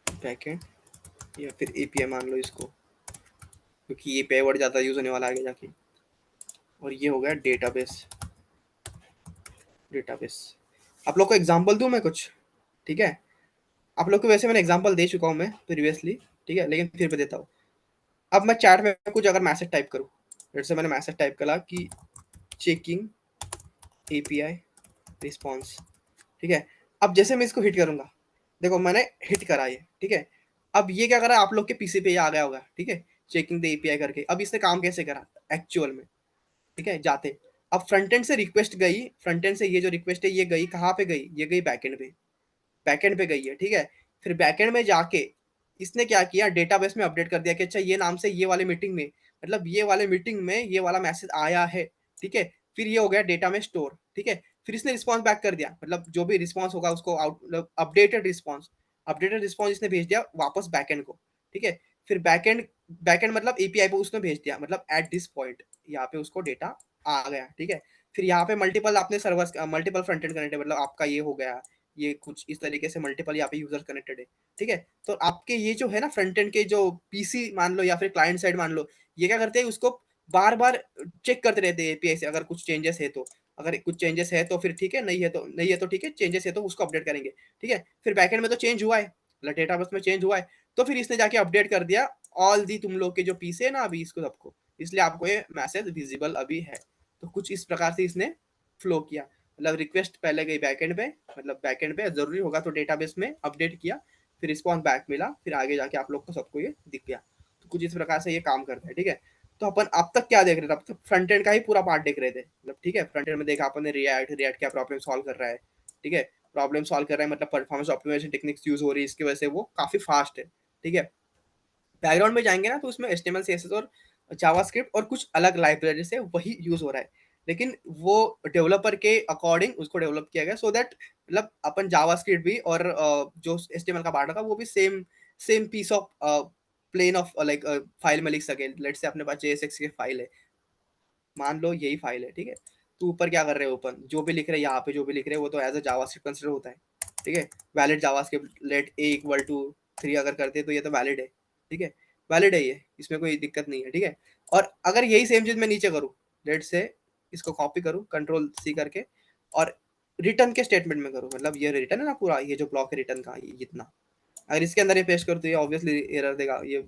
बैक एंड या फिर एपीआई मान लो इसको, क्योंकि एपीआई वर्ड ज़्यादा यूज होने वाला आगे जाके। और ये हो गया डेटाबेस, डेटाबेस। आप लोग को एग्जांपल दूं मैं कुछ? ठीक है, आप लोग को वैसे मैंने एग्जांपल दे चुका हूं मैं प्रीवियसली, ठीक है, लेकिन फिर भी देता हूँ। अब मैं चैट में कुछ अगर मैसेज टाइप करूँ, जैसे मैंने मैसेज टाइप करा कि चेकिंग एपीआई रिस्पॉन्स, ठीक है। अब जैसे मैं इसको हिट करूंगा, देखो मैंने हिट करा ये, ठीक है। अब ये क्या करा, आप लोग के पीसी पे ये आ गया होगा, ठीक है, चेकिंग द एपीआई करके। अब इसने काम कैसे करा एक्चुअल में, ठीक है, जाते। अब फ्रंट एंड से रिक्वेस्ट गई, फ्रंट एंड से ये जो रिक्वेस्ट है ये गई कहाँ पे गई, ये गई बैकएंड पे, बैकएंड पे गई है, ठीक है। फिर बैकएंड में जाके इसने क्या किया, डेटाबेस में अपडेट कर दिया कि अच्छा ये नाम से ये वाले मीटिंग में, मतलब ये वाले मीटिंग में ये वाला मैसेज आया है, ठीक है। फिर ये हो गया डेटा में स्टोर, ठीक है। फिर इसने रिस्पॉन्स बैक कर दिया, मतलब जो भी रिस्पॉन्स होगा उसको आउट, अपडेटेड रिस्पॉन्स इसने भेज दिया वापस बैकएंड को, ठीक है। फिर बैकएंड मतलब एपीआई पे उसने भेज दिया, मतलब एट दिस पॉइंट यहाँ पे उसको डेटा आ गया, ठीक है। फिर यहाँ पे मल्टीपल आपने servers, multiple front end connected, मतलब आपका ये हो गया, ये कुछ इस तरीके से मल्टीपल यहाँ पे यूजर कनेक्टेड है, ठीक है। तो आपके ये जो है ना फ्रंट एंड के जो पीसी मान लो या फिर क्लाइंट साइड मान लो, ये क्या करते हैं, उसको बार बार चेक करते रहते हैं एपीआई से, अगर कुछ चेंजेस है तो, अगर कुछ चेंजेस है तो फिर ठीक है, नहीं है तो ठीक है, चेंजेस है तो उसको अपडेट करेंगे, ठीक है। फिर बैकएंड में तो चेंज हुआ है, मतलब डेटाबेस में चेंज हुआ है, तो फिर इसने जाके अपडेट कर दिया ऑल दी तुम लोग के जो पीसी है ना अभी इसको सबको, इसलिए आपको ये मैसेज विजिबल अभी है। तो कुछ इस प्रकार से इसने फ्लो किया, मतलब रिक्वेस्ट पहले गई बैकएंड पे, मतलब बैकएंड पे जरूरी होगा तो डेटाबेस में अपडेट किया, फिर रिस्पॉन्स बैक मिला, फिर आगे जाके आप लोग को सबको ये दिख गया। तो कुछ इस प्रकार से ये काम करता है, ठीक है। तो अपन अब तक क्या देख रहे थे, अब तक फ्रंट एंड का ही पूरा पार्ट देख रहे थे, मतलब ठीक है। फ्रंट एंड में देखा अपन ने रिएक्ट क्या प्रॉब्लम सॉल्व कर रहा है, ठीक है। प्रॉब्लम सॉल्व कर रहा है मतलब परफॉर्मेंस ऑप्टिमाइजेशन टेक्निक्स यूज हो रही है, इसकी वजह से वो काफी फास्ट है, ठीक है। बैकग्राउंड में जाएंगे ना तो उसमें एचटीएमएल सीएसएस और जावास्क्रिप्ट और कुछ अलग लाइब्रेरी से वही यूज हो रहा है, लेकिन वो डेवलपर के अकॉर्डिंग उसको डेवलप किया गया, सो दैट मतलब अपन जावास्क्रिप्ट भी और जो एचटीएमएल का पार्ट था वो भी same same piece of plain of like file में लिख सके। लेट्स से अपने पास जेएसएक्स की फाइल है, मान लो यही फाइल है, ठीक है। तो ऊपर क्या कर रहे हो, ओपन जो भी लिख रहे हैं यहाँ पे जो भी लिख रहे हैं वो तो एज अ जावास्क्रिप्ट कंसिडर होता है, ठीक है। Valid JavaScript let A equal to 3 अगर करते हैं तो ये तो वैलिड है, ठीक है, वैलिड है ये, इसमें कोई दिक्कत नहीं है, ठीक है। और अगर यही सेम चीज मैं नीचे करूँ, लेट से इसको कॉपी करूँ कंट्रोल सी करके और रिटर्न के स्टेटमेंट में करूँ, मतलब ये रिटर्न है ना पूरा, ये जो ब्लॉक है रिटर्न का ये इतना, अगर इसके अंदर ये पेस्ट करूँ तो ये ऑब्वियसली एरर देगा, ये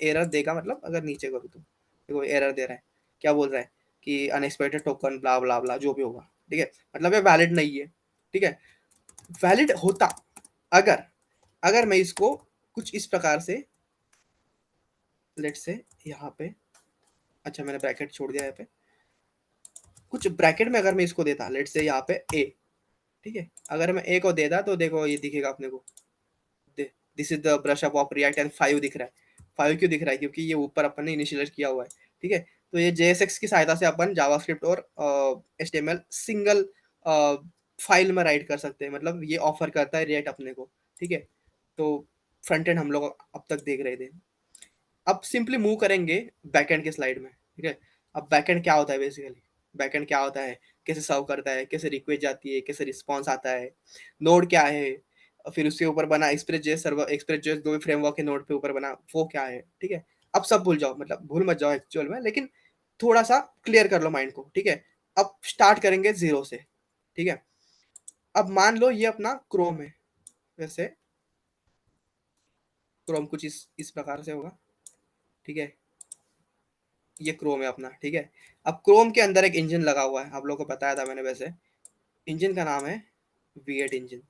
एरर देगा, मतलब अगर नीचे करूँ तो देखो एरर दे रहा है, क्या बोल रहा है कि अनएक्सपेक्टेड टोकन ब्ला ब्ला ब्ला जो भी होगा, ठीक है, मतलब ये वैलिड नहीं है, ठीक है। वैलिड होता अगर अगर मैं इसको कुछ इस प्रकार से, लेट से यहाँ पे, अच्छा मैंने ब्रैकेट छोड़ दिया यहाँ पे, कुछ ब्रैकेट में अगर मैं इसको देता, लेट से यहाँ पे ए, ठीक है, अगर मैं ए को देता तो देखो ये दिखेगा अपने को, this is the brush up of react and 5 दिख रहा है। 5 क्यों दिख रहा है, क्योंकि ये ऊपर अपन ने इनिशियलाइज किया हुआ है, ठीक है। तो ये JSX की सहायता से अपन जावास्क्रिप्ट और HTML सिंगल फाइल में राइट कर सकते हैं, मतलब ये ऑफर करता है रिएक्ट अपने को, ठीक है। तो फ्रंट एंड हम लोग अब तक देख रहे थे। अब सिंपली मूव करेंगे बैकएंड के स्लाइड में, ठीक है। अब बैकएंड क्या होता है बेसिकली, बैकएंड क्या होता है, कैसे सर्व करता है, कैसे रिक्वेस्ट जाती है, कैसे रिस्पॉन्स आता है, नोड क्या है, फिर उसके ऊपर बना एक्सप्रेस सर्वर, एक्सप्रेस जो भी फ्रेमवर्क है नोड पे ऊपर बना वो क्या है, ठीक है। अब सब भूल जाओ, मतलब भूल मत जाओ एक्चुअल में, लेकिन थोड़ा सा क्लियर कर लो माइंड को, ठीक है। अब स्टार्ट करेंगे जीरो से, ठीक है। अब मान लो ये अपना क्रोम है, वैसे क्रोम कुछ इस प्रकार से होगा, ठीक है। ये क्रोम है अपना, ठीक है। अब क्रोम के अंदर एक इंजन लगा हुआ है, आप लोगों को बताया था मैंने वैसे, इंजन का नाम है V8 इंजन,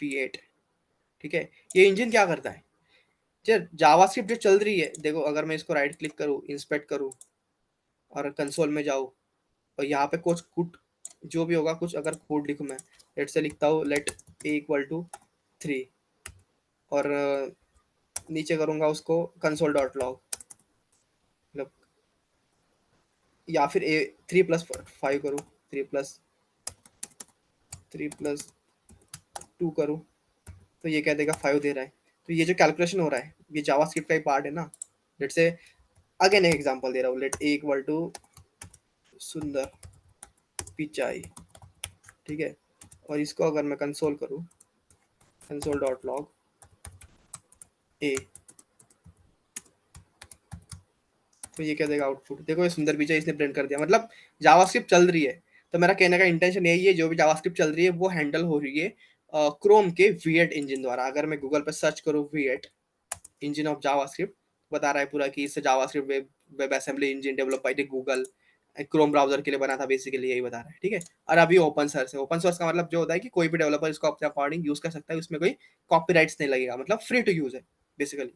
V8, ठीक है। ये इंजन क्या करता है, जब जावास्क्रिप्ट जो चल रही है, देखो अगर मैं इसको राइट क्लिक करूँ, इंस्पेक्ट करूँ और कंसोल में जाऊँ और यहाँ पे कुछ कुछ जो भी होगा, कुछ अगर कोड लिखूँ मैं, लेट से लिखता हूँ लेट ए इक्वल टू 3 और नीचे करूँगा उसको कंसोल डॉट लॉग, मतलब या फिर ए 3+5 करूँ, 3+2 करूँ, तो ये क्या देगा 5 दे रहा है। तो ये जो कैलकुलेशन हो रहा है ये जावास्क्रिप्ट का ही पार्ट है ना। लेट से अगेन एक एग्जांपल दे रहा हूँ, लेट ए इक्वल टू सुंदर पिचाई, ठीक है। और इसको अगर मैं कंसोल करूँ, कंसोल डॉट लॉग ए, तो ये क्या देगा आउटपुट, देखो ये सुंदर पिचाई इसने प्रिंट कर दिया, मतलब जावास्क्रिप्ट चल रही है। तो मेरा कहने का इंटेंशन यही है, जो भी जावास्क्रिप्ट चल रही है वो हैंडल हो रही है क्रोम के V8 इंजन द्वारा। अगर मैं गूगल पर सर्च करूँ V8 इंजन ऑफ जावास्क्रिप्ट, बता रहा है पूरा कि इससे JavaScript web web assembly engine develop by Google, Chrome browser के लिए बना था, बेसिकली यही बता रहा है, ठीक है। और अभी ओपन सोर्स है। ओपन सोर्स का मतलब जो होता है कि कोई भी डेवलपर इसको अपने अकॉर्डिंग यूज कर सकता है, उसमें कोई कॉपीराइट्स नहीं लगेगा, मतलब फ्री टू यूज है बेसिकली,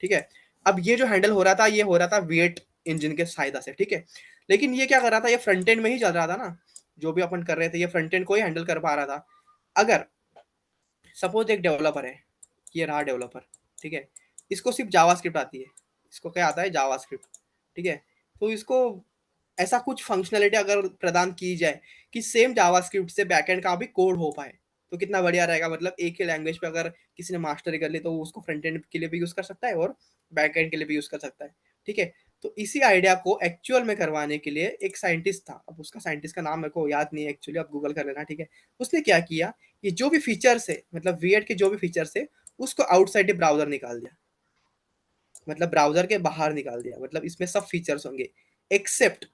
ठीक है। अब ये जो हैंडल हो रहा था, ये हो रहा था V8 इंजन के सहायता से, ठीक है। लेकिन ये क्या कर रहा था, ये फ्रंट एंड में ही चल रहा था ना, जो भी अपन कर रहे थे ये फ्रंट एंड को ही हैंडल कर पा रहा था। अगर सपोज एक डेवलपर है, ये रहा डेवलपर, ठीक है, इसको सिर्फ जावास्क्रिप्ट आती है, इसको क्या आता है, जावास्क्रिप्ट, ठीक है। तो इसको ऐसा कुछ फंक्शनलिटी अगर प्रदान की जाए कि सेम जावास्क्रिप्ट से बैकएंड का भी कोड हो पाए, तो कितना बढ़िया रहेगा। मतलब एक ही लैंग्वेज पे अगर किसी ने मास्टरी कर ली तो वो उसको फ्रंट एंड के लिए भी यूज कर सकता है और बैक एंड के लिए भी यूज कर सकता है, ठीक है। तो इसी आइडिया को एक्चुअल में करवाने के लिए एक साइंटिस्ट था, अब उसका साइंटिस्ट का नाम मेरे को याद नहीं है एक्चुअली, आप गूगल कर लेना, ठीक है। उसने क्या किया, ये जो भी फीचर्स है, मतलब V8 के जो भी फीचर्स है, उसको आउटसाइड ब्राउजर निकाल दिया, मतलब ब्राउजर के बाहर निकाल दिया। मतलब इसमें सब फीचर्स होंगे, एक्सेप्ट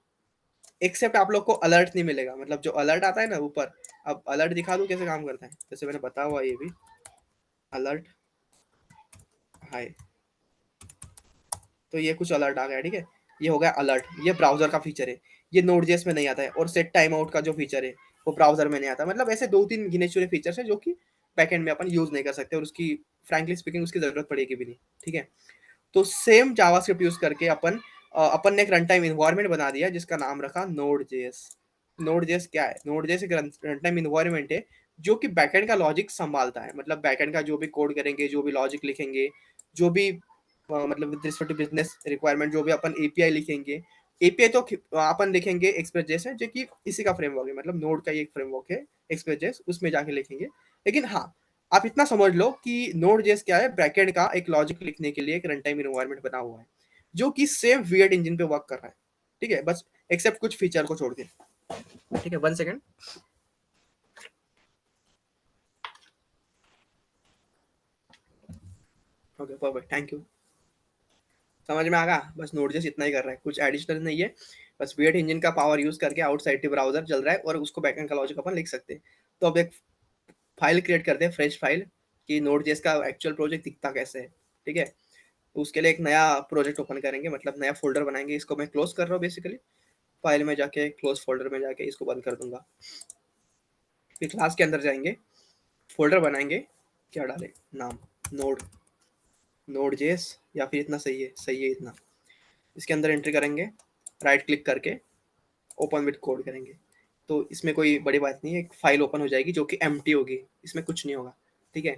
एक्सेप्ट आप लोग को अलर्ट नहीं मिलेगा। मतलब जो अलर्ट आता है ना ऊपर, अब अलर्ट दिखा दूं कैसे काम करता है, जैसे मैंने बताया हुआ ये भी अलर्ट, हाय, तो ये कुछ अलर्ट आ गया, ठीक है। ये हो गया अलर्ट, ये ब्राउजर का फीचर है, ये नोड.जेएस में नहीं आता है। और सेट टाइम आउट का जो फीचर है वो ब्राउजर में नहीं आता। मतलब ऐसे दो तीन गिने चुने फीचर्स है जो कि बैकएंड में अपन यूज नहीं कर सकते, और उसकी फ्रैंकली स्पीकिंग उसकी जरूरत पड़ेगी भी नहीं, ठीक है। तो सेम जावास्क्रिप्ट यूज करके अपन ने एक रन टाइम इन्वायरमेंट बना दिया जिसका नाम रखा नोड.जेएस। नोड.जेएस क्या है, नोड.जेएस एक रन टाइम इन्वायरमेंट है जो कि बैकएंड का लॉजिक संभालता है। मतलब बैकएंड का जो भी कोड करेंगे, जो भी लॉजिक लिखेंगे, जो भी मतलब with respect to business requirement, जो भी अपन एपीआई लिखेंगे, एपीआई तो अपन लिखेंगे एक्सप्रेस जेस है, जो कि इसी का फ्रेमवर्क है, मतलब नोड का ही एक फ्रेमवर्क है एक्सप्रेस जेस, उसमें जाके लिखेंगे। लेकिन हाँ, आप इतना समझ लो कि नोड जेस क्या है, बैकएंड का एक लॉजिक लिखने के लिए एक रन टाइम इन्वायरमेंट बना हुआ है जो कि सेम V8 इंजन पे वर्क कर रहा है, ठीक है, बस एक्सेप्ट कुछ फीचर को छोड़ के, ठीक है। 1 second, okay perfect, thank you. समझ में आ गया, बस नोड.जेएस इतना ही कर रहा है, कुछ एडिशनल नहीं है। बस V8 इंजन का पावर यूज करके आउटसाइड ब्राउजर चल रहा है और उसको बैकएंड का लॉजिक अपन लिख सकते हैं। तो अब एक फाइल क्रिएट करते हैं, फ्रेश फाइल, कि नोड.जेएस का एक्चुअल प्रोजेक्ट दिखता कैसे है, ठीक है। तो उसके लिए एक नया प्रोजेक्ट ओपन करेंगे, मतलब नया फोल्डर बनाएंगे। इसको मैं क्लोज कर रहा हूँ बेसिकली, फाइल में जाके क्लोज फोल्डर में जाके इसको बंद कर दूंगा। फिर क्लास के अंदर जाएंगे, फोल्डर बनाएंगे, क्या डालें नाम, नोड नोड.जेएस, या फिर इतना सही है, सही है इतना। इसके अंदर एंट्री करेंगे, राइट क्लिक करके ओपन विद कोड करेंगे। तो इसमें कोई बड़ी बात नहीं है, एक फाइल ओपन हो जाएगी जो कि एम्प्टी होगी, इसमें कुछ नहीं होगा, ठीक है।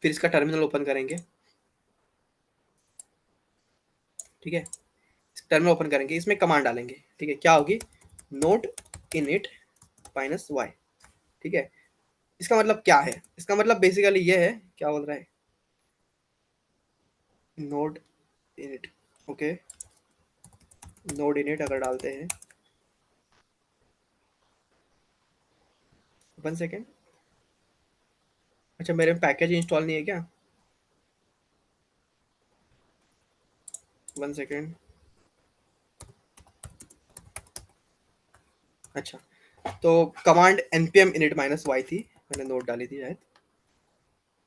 फिर इसका टर्मिनल ओपन करेंगे, ठीक है। टर्मिनल ओपन करेंगे, इसमें कमांड डालेंगे, ठीक है, क्या होगी, नोट इनिट -y, ठीक है। इसका मतलब क्या है, इसका मतलब बेसिकली ये है, क्या बोल रहा है, node init, okay, node init अगर डालते हैं, 1 सेकेंड, अच्छा मेरे पैकेज इंस्टॉल नहीं है क्या, 1 सेकेंड, अच्छा। तो कमांड npm init -y थी, मैंने नोट डाली थी शायद,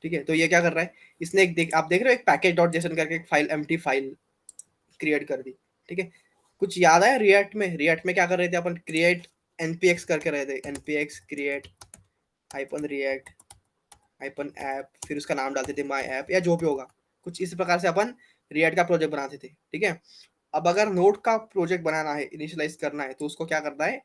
ठीक है। तो ये क्या कर रहा है, इसने एक आप देख रहे हो एक पैकेज डॉट जेसन करके एक फाइल, एम्प्टी फाइल क्रिएट कर दी, ठीक है। कुछ याद आया रिएक्ट में क्या कर रहे थे अपन, क्रिएट npx करके रहे थे, npx create hyphen react hyphen app, फिर उसका नाम डालते थे माई ऐप या जो भी होगा, कुछ इस प्रकार से अपन रिएक्ट का प्रोजेक्ट बनाते थे, ठीक है। अब अगर नोड का प्रोजेक्ट बनाना है, इनिशियलाइज करना है, तो उसको क्या करना है,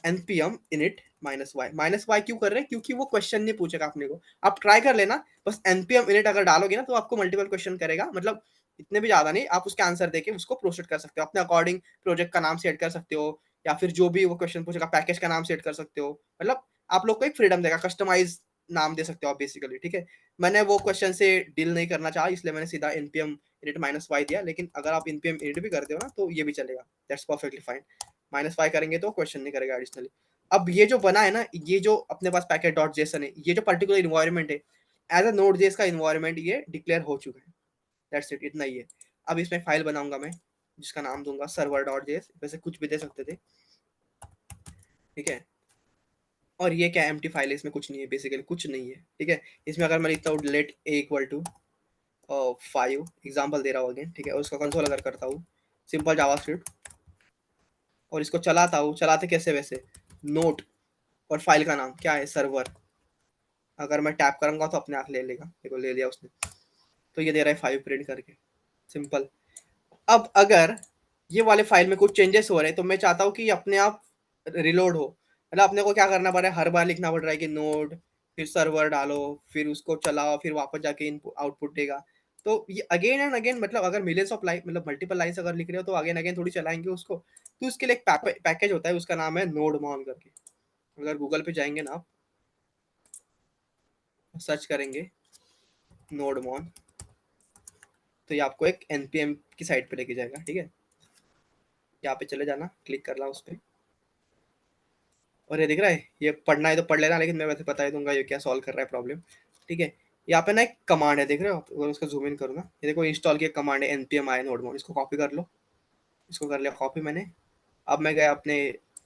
npm init -y क्यों कर रहे हैं, क्योंकि वो क्वेश्चन नहीं पूछेगा अपने को। आप ट्राई कर लेना, बस npm init अगर डालोगे ना तो आपको मल्टीपल क्वेश्चन करेगा, मतलब इतने भी ज्यादा नहीं, आप उसके आंसर देके उसको प्रोसीड कर सकते हो अपने अकॉर्डिंग, प्रोजेक्ट का नाम सेट कर सकते हो, या फिर जो भी वो क्वेश्चन पूछेगा पैकेज का नाम सेट कर सकते हो। मतलब आप लोग को एक फ्रीडम देगा, कस्टमाइज नाम दे सकते हो आप बेसिकली, ठीक है। मैंने वो क्वेश्चन से डील नहीं करना चाहा, इसलिए मैंने सीधा npm init -y दिया। लेकिन अगर आप npm init भी करते हो ना तो ये भी चलेगा, दैट्स परफेक्टली फाइन। -y करेंगे तो क्वेश्चन नहीं करेगा एडिशनली। अब ये जो बना है ना, ये जो अपने पास पैकेट डॉट जेसन है, ये जो पर्टिकुलर इन्वायरमेंट है, एज अ नोड जेस का इन्वायरमेंट ये डिक्लेयर हो चुका है, दैट्स इट, इतना ही है। अब इसमें फाइल बनाऊंगा मैं, जिसका नाम दूंगा सर्वर डॉट जेस, वैसे कुछ भी दे सकते थे, ठीक है। और ये क्या एम्प्टी फाइल है, इसमें कुछ नहीं है, बेसिकली कुछ नहीं है, ठीक है। इसमें अगर मैं लिखता हूँ let A equal to 5 example दे रहा हूँ अगेन, ठीक है, और उसका कंसोल अगर करता हूँ सिंपल जावास्क्रिप्ट और इसको चलाता हूँ, चलाते कैसे वैसे नोट, और फाइल का नाम क्या है सर्वर, अगर मैं टैप करूंगा तो अपने आप ले लेगा, देखो ले लिया उसने, तो ये दे रहा है 5 प्रिंट करके, सिंपल। अब अगर ये वाले फाइल में कुछ चेंजेस हो रहे हैं तो मैं चाहता हूँ कि अपने आप रिलोड हो, मतलब अपने को क्या करना पड़ रहा है, हर बार लिखना पड़ रहा है कि नोड, फिर सर्वर डालो, फिर उसको चलाओ, फिर वापस जाके इनपुट आउटपुट देगा। तो ये अगेन एंड अगेन, मतलब अगर मिलियंस ऑफ लाइन, मतलब मल्टीपल लाइंस अगर लिख रहे हो तो अगेन अगेन थोड़ी चलाएंगे उसको, तो उसके लिए एक पैकेज होता है, उसका नाम है नोड मॉन करके। अगर गूगल पे जाएंगे ना आप, सर्च करेंगे नोड मॉन, तो ये आपको एक npm की साइट पे लेके जाएगा, ठीक है। यहाँ पे चले जाना, क्लिक करना उस पर, और ये दिख रहा है, ये पढ़ना है तो पढ़ लेना, लेकिन मैं वैसे बता ही दूंगा ये क्या सॉल्व कर रहा है प्रॉब्लम, ठीक है। यहाँ पे ना एक कमांड है, देख रहे हो आप, अगर उसका जूम इन करूँ ना, ये देखो इंस्टॉल की कमांड है npm i node, इसको कॉपी कर लो, इसको कर लिया कॉपी मैंने। अब मैं गया अपने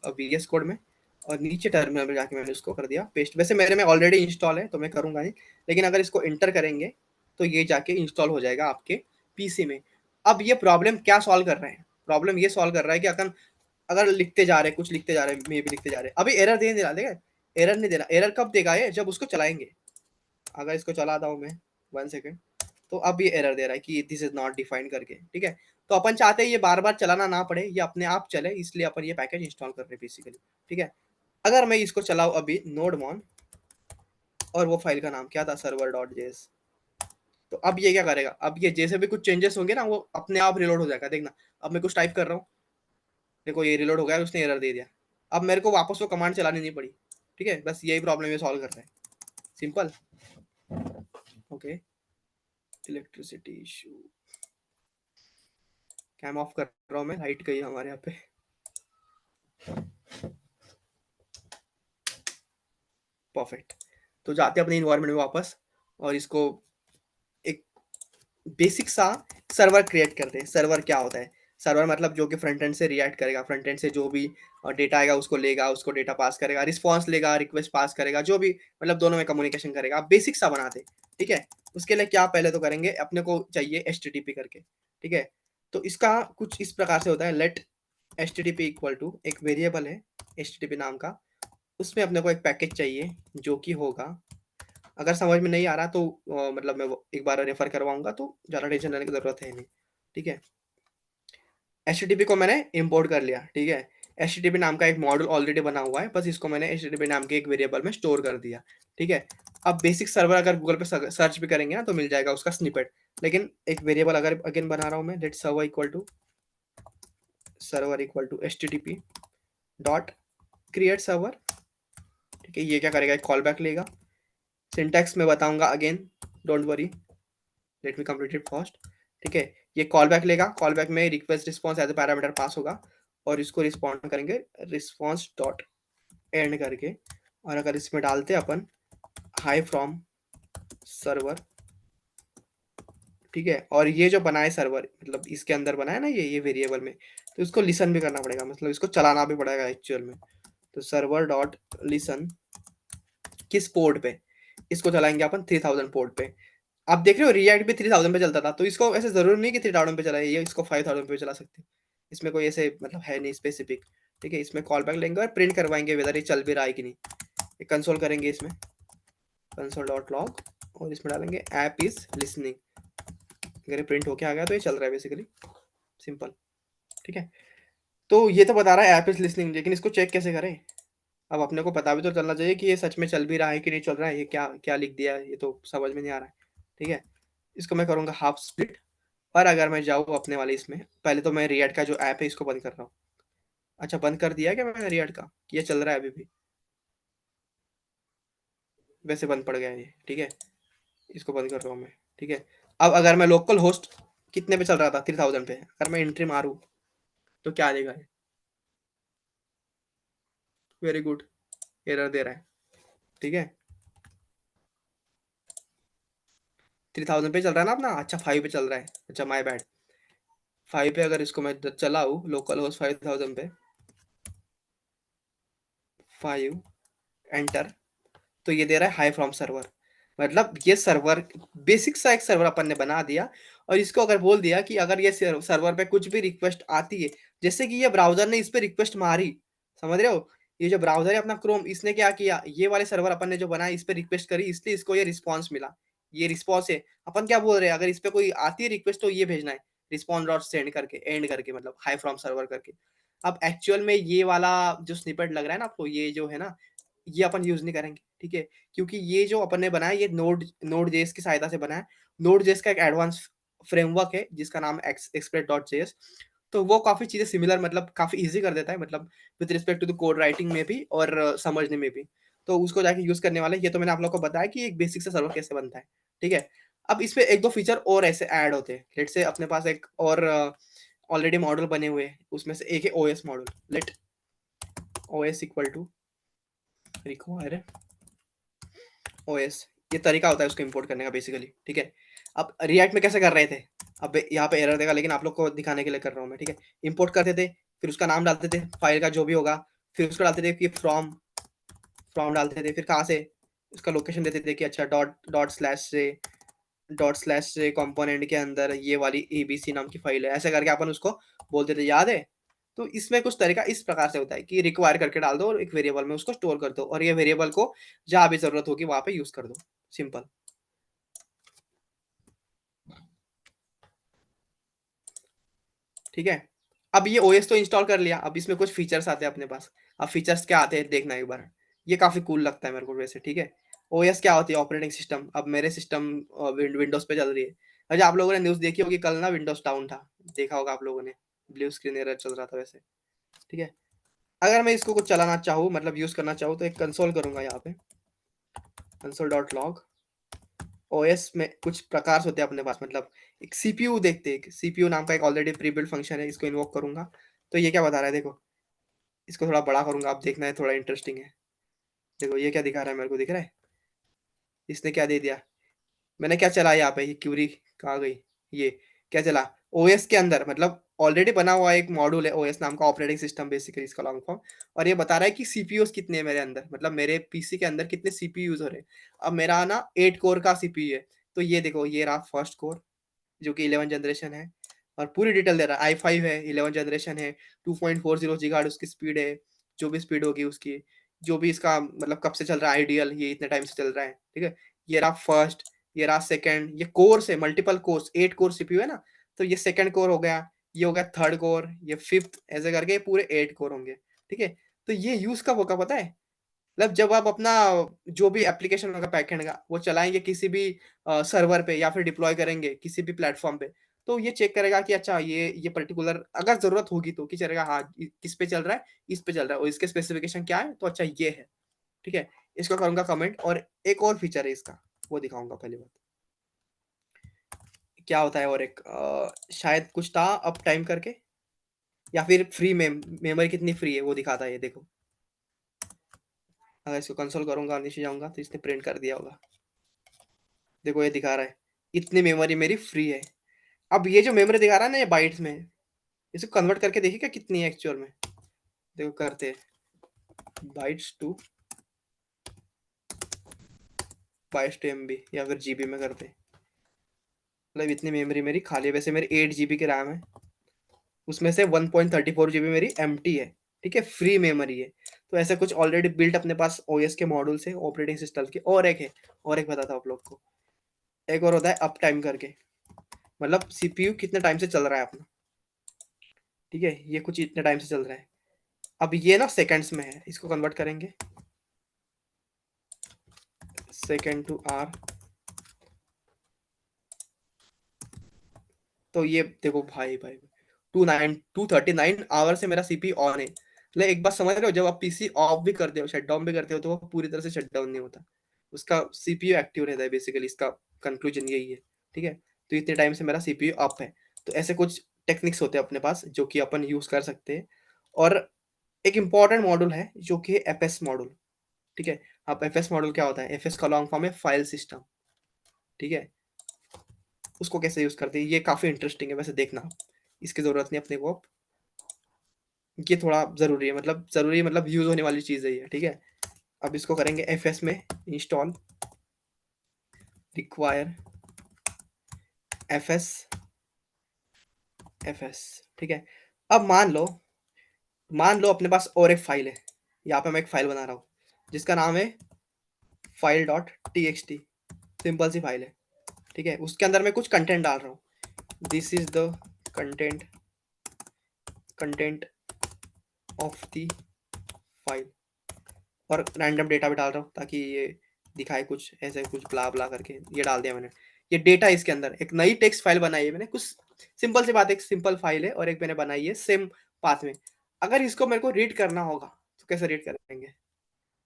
वीएस कोड में, और नीचे टर्मिनल में जाके मैंने उसको कर दिया पेस्ट, वैसे मेरे में ऑलरेडी इंस्टॉल है तो मैं करूंगा नहीं, लेकिन अगर इसको इंटर करेंगे तो ये जाके इंस्टॉल हो जाएगा आपके पीसी में। अब ये प्रॉब्लम क्या सॉल्व कर रहे हैं, प्रॉब्लम ये सॉल्व कर रहा है कि अगर अगर लिखते जा रहे हैं, कुछ लिखते जा रहे हैं, मे भी लिखते जा रहे हैं, अभी एरर दे रहा, देखा, एरर नहीं देना, एरर कब देगा ये, जब उसको चलाएंगे। अगर इसको चलाता हूँ मैं 1 सेकेंड, तो अब ये एरर दे रहा है कि दिस इज नॉट डिफाइंड करके, ठीक है। तो अपन चाहते हैं ये बार बार चलाना ना पड़े, ये अपने आप चले, इसलिए अपन ये पैकेज इंस्टॉल कर रहे हैं बेसिकली, ठीक है। अगर मैं इसको चलाऊँ अभी नोडमॉन, और वो फाइल का नाम क्या था, सर्वर डॉट जेएस, तो अब ये क्या करेगा, अब ये जैसे भी कुछ चेंजेस होंगे ना वो अपने आप रिलोड हो जाएगा, देखना। अब मैं कुछ टाइप कर रहा हूँ, देखो ये रिलोड हो गया, उसने एरर दे दिया। अब मेरे को वापस वो कमांड चलानी नहीं पड़ी, ठीक है, बस यही प्रॉब्लम ये सॉल्व कर रहा है, simple. Okay, electricity issue, cam off कर रहा हूँ मैं, लाइट गई हमारे यहाँ पे। परफेक्ट। तो जाते हैं अपने इन्वायरमेंट में वापस, और इसको एक बेसिक सा सर्वर क्रिएट करते हैं। सर्वर क्या होता है, सर्वर मतलब जो कि फ्रंट एंड से रिएक्ट करेगा, फ्रंट एंड से जो भी डेटा आएगा उसको लेगा, उसको डेटा पास करेगा, रिस्पॉन्स लेगा, रिक्वेस्ट पास करेगा, जो भी मतलब दोनों में कम्युनिकेशन करेगा। आप बेसिक सा बनाते हैं, ठीक है। उसके लिए क्या पहले तो करेंगे, अपने को चाहिए HTTP करके, ठीक है। तो इसका कुछ इस प्रकार से होता है, लेट HTTP इक्वल टू एक वेरिएबल है HTTP नाम का, उसमें अपने को एक पैकेज चाहिए जो कि होगा, अगर समझ में नहीं आ रहा तो मतलब मैं वो एक बार रेफर करवाऊंगा, तो ज़्यादा टेंशन लेने की ज़रूरत है नहीं, ठीक है। HTTP को मैंने इंपोर्ट कर लिया, ठीक है। HTTP नाम का एक मॉडल ऑलरेडी बना हुआ है, बस इसको मैंने HTTP नाम के एक वेरिएबल में स्टोर कर दिया, ठीक है। अब बेसिक सर्वर अगर गूगल पे सर्च भी करेंगे ना तो मिल जाएगा उसका स्निपेट, लेकिन एक वेरिएबल अगर अगेन बना रहा हूँ मैं, let server equal to HTTP dot create server, ठीक है। ये क्या करेगा, एक कॉल बैक लेगा, सिंटैक्स में बताऊंगा again, don't worry, let me complete it first, ठीक है। ये कॉल बैक लेगा, कॉल बैक में request response as a parameter pass होगा, और इसको रिस्पॉन्ड करेंगे रिस्पॉन्स डॉट एंड करके, और अगर इसमें डालते अपन हाई फ्रॉम सर्वर, ठीक है। और ये जो बनाए सर्वर, मतलब इसके अंदर बनाया ना ये वेरिएबल में, तो इसको लिसन भी करना पड़ेगा, मतलब इसको चलाना भी पड़ेगा एक्चुअल में। तो सर्वर डॉट लिसन किस पोर्ट पे, इसको चलाएंगे अपन 3000 पोर्ट पे। आप देख रहे हो रिएक्ट भी 3000 पे चलता था, तो इसको ऐसे जरूरी नहीं कि 3000 पे चलाए, ये इसको 5000 पे चला सकते हैं, इसमें कोई ऐसे मतलब है नहीं स्पेसिफिक, ठीक है। इसमें कॉल बैक लेंगे और प्रिंट करवाएंगे वेदर ये चल भी रहा है कि नहीं, कंसोल करेंगे इसमें कंसोल डॉट लॉग, और इसमें डालेंगे ऐप इज लिसनिंग, अगर ये प्रिंट होके आ गया तो ये चल रहा है बेसिकली, सिंपल, ठीक है। तो ये तो बता रहा है ऐप इज लिसनिंग, लेकिन इसको चेक कैसे करें। अब अपने को पता भी तो चलना चाहिए कि ये सच में चल भी रहा है कि नहीं चल रहा है, ये क्या क्या लिख दिया है, ये तो समझ में नहीं आ रहा है, ठीक है। इसको मैं करूँगा हाफ स्प्लिट, और अगर मैं जाऊँ अपने वाले इसमें, पहले तो मैं रिएक्ट का जो ऐप है इसको बंद कर रहा हूँ। अच्छा, बंद कर दिया क्या मैंने रिएक्ट का, कि ये चल रहा है अभी भी, वैसे बंद पड़ गया है ये, ठीक है। इसको बंद कर रहा हूँ मैं, ठीक है। अब अगर मैं लोकल होस्ट कितने पे चल रहा था, 3000 पे, अगर मैं एंट्री मारूँ तो क्या देगा ये, वेरी गुड, एरर दे रहा है, ठीक है। 3000 पे चल रहा है ना अपना, अच्छा 5 पे चल रहा है, अच्छा माय बैड। 5 पे अगर इसको मैं चलाऊँ लोकल होस्ट 5000 पे, 5 एंटर, तो ये दे रहा है हाई फ्रॉम सर्वर। मतलब ये सर्वर बेसिक सा एक सर्वर अपन ने बना दिया, और इसको अगर बोल दिया कि अगर ये सर्वर पे कुछ भी रिक्वेस्ट आती है, जैसे कि ये ब्राउजर ने इस पे रिक्वेस्ट मारी, समझ रहे हो, ये जो ब्राउजर है अपना क्रोम, इसने क्या किया, ये वाले सर्वर अपन ने जो बनाया इस पे रिक्वेस्ट करी, इसलिए इसको ये रिस्पॉन्स मिला। ये रिस्पॉन्स है। अपन क्या बोल रहे हैं, अगर इस पे कोई आती है रिक्वेस्ट तो ये भेजना है, रिस्पॉन्स डॉट सेंड करके, एंड करके, मतलब हाई फ्रॉम सर्वर करके। अब एक्चुअल में ये वाला जो स्निपेट लग रहा है ना आपको, ये जो है ना, ये अपन यूज नहीं करेंगे, ठीक है, क्योंकि ये जो अपन ने बनाया ये नोड जेएस की सहायता से बना है। नोड जेएस का एक एडवांस फ्रेमवर्क है जिसका नाम एक्सप्रेस डॉट जेएस, तो वो काफी चीजें सिमिलर, मतलब काफी इजी कर देता है, मतलब with respect to the code writing में भी और समझने में भी। तो उसको जाके यूज करने वाले, ये तो मैंने आप लोग को बताया कि एक बेसिक सा सर्वर कैसे बनता है, ठीक है। अब इसमें एक दो फीचर और ऐसे ऐड होते हैं, लेट से अपने पास एक और ऑलरेडी मॉडल बने हुए हैं, उसमें से एक है OS model. Let OS equal to require OS, ये तरीका होता है उसको इंपोर्ट करने का बेसिकली, ठीक है। अब रिएक्ट में कैसे कर रहे थे, अब यहाँ पे एरर देगा, लेकिन आप लोग को दिखाने के लिए कर रहा हूँ मैं, ठीक है। इंपोर्ट करते थे, फिर उसका नाम डालते थे फाइल का जो भी होगा, फिर उसको डालते थे कि फ्रॉम, फ्रॉम डालते थे, फिर कहाँ से उसका लोकेशन देते थे कि अच्छा डॉट डॉट स्लैश से कंपोनेंट के अंदर ये वाली एबीसी नाम की फाइल है, ऐसे करके अपन उसको बोलते थे, याद है। तो इसमें कुछ तरीका इस प्रकार से होता है कि रिक्वायर करके डाल दो और एक वेरिएबल में उसको स्टोर कर दो, और ये वेरिएबल को जहां भी जरूरत होगी वहां पे यूज कर दो, सिंपल। ठीक है। अब ये ओएस तो इंस्टॉल कर लिया, अब इसमें कुछ फीचर्स आते हैं अपने पास। अब फीचर्स क्या आते हैं देखना एक बार, ये काफी कूल लगता है मेरे को वैसे, ठीक है। ओएस क्या होती है, ऑपरेटिंग सिस्टम। अब मेरे सिस्टम विंडोज पे चल रही है। अच्छा, आप लोगों ने न्यूज देखी होगी, कल ना विंडोज डाउन था, देखा होगा आप लोगों ने, ब्लू स्क्रीन एरर चल रहा था वैसे, ठीक है। अगर मैं इसको कुछ चलाना चाहूँ, मतलब यूज करना चाहूँ, तो एक कंसोल करूंगा यहाँ पे, कंसोल डॉट लॉग। ओएस में कुछ प्रकार होते हैं अपने पास, मतलब एक सीपीयू देखते हैं, सीपीयू नाम का एक ऑलरेडी प्री बिल्ट फंक्शन है, इसको इन्वोक करूंगा। तो ये क्या बता रहा है देखो, इसको थोड़ा बड़ा करूंगा, आप देखना है, थोड़ा इंटरेस्टिंग है। देखो ये क्या दिखा रहा है, मेरे को दिख रहा है, इसने क्या दे दिया, मैंने क्या चला यहाँ पे, ये क्यूरी कहाँ गई, ये क्या चला, ओएस के अंदर, मतलब ऑलरेडी बना हुआ एक मॉड्यूल है ओएस नाम का, ऑपरेटिंग सिस्टम बेसिकली इसका लॉन्ग फॉर्म। और ये बता रहा है कि सीपीयू कितने हैं मेरे अंदर, मतलब मेरे पीसी के अंदर कितने सीपीयू यूज हो रहे हैं। अब मेरा ना 8 कोर का सीपीयू है, तो ये देखो, ये रहा फर्स्ट कोर जो कि 11 जनरेशन है, और पूरी डिटेल दे रहा है, i5 है, 11 जनरेशन है, 2.40 गीगाहर्ट्ज उसकी स्पीड है, जो भी स्पीड होगी उसकी, जो भी इसका मतलब कब से चल रहा है आइडियल, ये इतने टाइम से चल रहा है, ठीक है। ये रहा फर्स्ट, ये रहा सेकंड, ये कोर्स है, मल्टीपल कोर्स, 8 कोर सीपीयू है ना, तो ये सेकंड कोर हो गया, ये हो गया थर्ड कोर, ये फिफ्थ, ऐसे करके ये पूरे 8 कोर होंगे, ठीक है। तो ये यूज कब होगा पता है, मतलब जब आप अपना जो भी एप्लीकेशन होगा बैकएंड का वो चलाएंगे किसी भी सर्वर पे, या फिर डिप्लॉय करेंगे किसी भी प्लेटफॉर्म पे, तो ये चेक करेगा कि अच्छा ये पर्टिकुलर अगर जरूरत होगी तो कि चलेगा, हाँ किस पे चल रहा है, इस पे चल रहा है, और इसके स्पेसिफिकेशन क्या है, तो अच्छा ये है, ठीक है। इसको करूंगा कमेंट, और एक और फीचर है इसका, वो दिखाऊंगा पहले बात, क्या होता है, और एक शायद कुछ था अप टाइम करके, या फिर फ्री मेमोरी कितनी फ्री है वो दिखाता है, ये देखो। अगर इसको कंसोल करूंगा, नीचे जाऊंगा, तो इसने प्रिंट कर दिया होगा, देखो ये दिखा रहा है इतनी मेमोरी मेरी फ्री है। अब ये जो मेमोरी दिखा रहा है ना ये बाइट्स में, इसको कन्वर्ट करके देखिए क्या कितनी है एक्चुअल में, देखो करते बाइट्स टू एमबी या फिर जीबी में करते, मतलब इतनी मेमोरी मेरी खाली है। वैसे मेरी 8 जीबी की रैम है, उसमें से 1.34 जीबी मेरी एम्प्टी है, ठीक है, फ्री मेमोरी है। तो ऐसे कुछ ऑलरेडी बिल्ट अपने पास ओएस के मॉड्यूल से, ऑपरेटिंग सिस्टम के, और एक है, और एक बताता हूँ आप लोग को, एक और होता है अप टाइम करके, मतलब सीपीयू कितने टाइम से चल रहा है अपना, ठीक है, ये कुछ इतने टाइम से चल रहा है। अब ये ना सेकंड्स में है, इसको कन्वर्ट करेंगे सेकंड टू आर, तो ये देखो भाई भाई, 239 से मेरा सीपी ऑन है, मतलब एक बात समझ रहे हो, जब आप पीसी ऑफ भी करते हो, शट डाउन भी करते हो, तो वो पूरी तरह से शट डाउन नहीं होता, उसका सीपीयू एक्टिव रहता है, बेसिकली इसका कंक्लूजन यही है, ठीक है। तो इतने टाइम से मेरा सीपीयू अप है। तो ऐसे कुछ टेक्निक्स होते हैं अपने पास जो कि अपन यूज कर सकते हैं। और एक इंपॉर्टेंट मॉड्यूल है जो कि एफएस मॉड्यूल, ठीक है। अब एफएस मॉड्यूल क्या होता है, एफएस का लॉन्ग फॉर्म है फाइल सिस्टम, ठीक है। उसको कैसे यूज करते हैं ये काफी इंटरेस्टिंग है वैसे, देखना इसकी जरूरत नहीं अपने को, ये थोड़ा जरूरी है, मतलब जरूरी मतलब यूज होने वाली चीज है ये, ठीक है। अब इसको करेंगे fs में इंस्टॉल रिक्वायर fs fs, ठीक है। अब मान लो अपने पास और एक फाइल है, यहाँ पे मैं एक फाइल बना रहा हूँ जिसका नाम है file dot T X T, simple सी फाइल है, ठीक है। उसके अंदर मैं कुछ कंटेंट डाल रहा हूँ, this is the content content of the file, और रैंडम डेटा भी डाल रहा हूँ ताकि ये दिखाए कुछ ऐसे कुछ ब्ला ब्ला करके, ये डाल दिया मैंने। ये डेटा इसके अंदर एक नई टेक्स्ट फाइल बनाई है मैंने, कुछ सिंपल सी बात है, एक सिंपल फाइल है और एक मैंने बनाई है सेम पाथ में। अगर इसको मेरे को रीड करना होगा तो कैसे रीड करेंगे?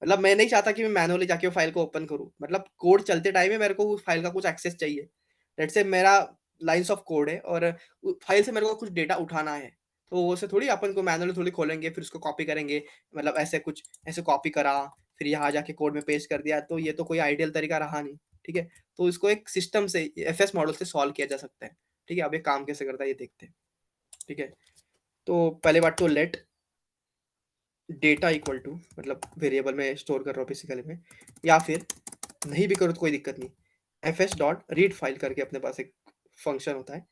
मतलब मैं नहीं चाहता कि मैं मैनुअली जाके वो फाइल को ओपन करूँ, मतलब कोड चलते टाइम में मेरे को उस फाइल का कुछ एक्सेस चाहिए। लेट्स से मेरा लाइंस ऑफ कोड है और फाइल से मेरे को कुछ डेटा उठाना है, तो वो से थोड़ी अपन को मैनुअली थोड़ी खोलेंगे फिर उसको कॉपी करेंगे, मतलब ऐसे कुछ ऐसे कॉपी करा फिर यहाँ जाके कोड में पेस्ट कर दिया, तो ये तो कोई आइडियल तरीका रहा नहीं, ठीक है। तो इसको एक सिस्टम से एफ मॉडल से सॉल्व किया जा सकता है, ठीक है। अब ये काम कैसे करता है ये देखते हैं, ठीक है। तो पहले बात तो लेट डेटा इक्वल टू, मतलब वेरिएबल में स्टोर कर रहा हूँ बेसिकली में, या फिर नहीं भी करो तो कोई दिक्कत नहीं, F S dot read file करके अपने पास एक फंक्शन होता है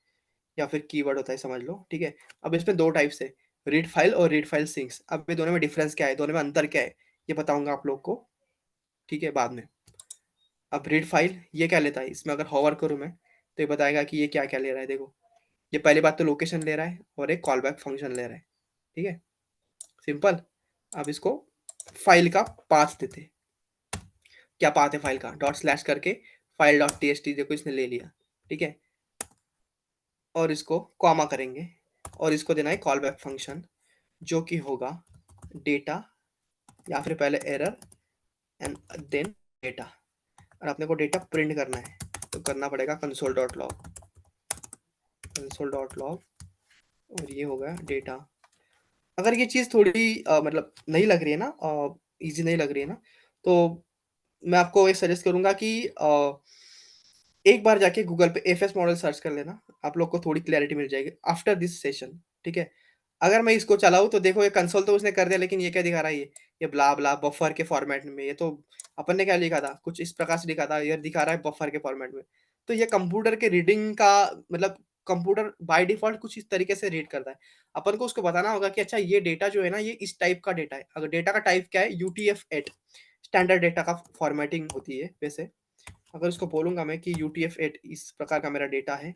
या फिर कीवर्ड होता है, समझ लो, ठीक है। अब इसमें दो टाइप्स है, रीड फाइल और रीड फाइल सिंक्स। अब ये दोनों में डिफरेंस क्या है, दोनों में अंतर क्या है, ये बताऊंगा आप लोग को, ठीक है, बाद में। अब रीड फाइल ये क्या लेता है, इसमें अगर होवर करूँ मैं तो ये बताएगा कि ये क्या क्या ले रहा है। देखो, ये पहली बात तो लोकेशन ले रहा है और एक कॉल बैक फंक्शन ले रहा है, ठीक है, सिंपल। अब इसको फाइल का पाथ देते हैं, क्या पाथ है फाइल का, डॉट स्लैश करके file dot T S T, देखो इसने ले लिया, ठीक है। और इसको कॉमा करेंगे और इसको देना है कॉल बैक फंक्शन, जो कि होगा डेटा या फिर पहले एरर एंड देन डेटा। और अपने को डेटा प्रिंट करना है तो करना पड़ेगा कंसोल डॉट लॉग और ये होगा डेटा। अगर ये चीज़ थोड़ी मतलब नहीं लग रही है ना, इजी नहीं लग रही है ना, तो मैं आपको एक सजेस्ट करूंगा कि एक बार जाके गूगल पे एफएस मॉडल सर्च कर लेना, आप लोग को थोड़ी क्लैरिटी मिल जाएगी आफ्टर दिस सेशन, ठीक है। अगर मैं इसको चलाऊँ तो देखो ये कंसोल तो उसने कर दिया, लेकिन ये क्या दिखा रहा है, ये ब्ला ब्ला बफर के फॉर्मेट में, ये तो अपन ने क्या लिखा था, कुछ इस प्रकार से लिखा था, ये दिखा रहा है बफर के फॉर्मेट में। तो ये कंप्यूटर के रीडिंग का मतलब कंप्यूटर बाय डिफॉल्ट कुछ इस तरीके से रीड करता है। अपन को उसको बताना होगा कि अच्छा ये डेटा जो है ना ये इस टाइप का डेटा है। अगर डेटा का टाइप क्या है, यूटीएफ-8 स्टैंडर्ड डेटा का फॉर्मेटिंग होती है वैसे। अगर उसको बोलूंगा मैं कि यूटीएफ-8 इस प्रकार का मेरा डेटा है,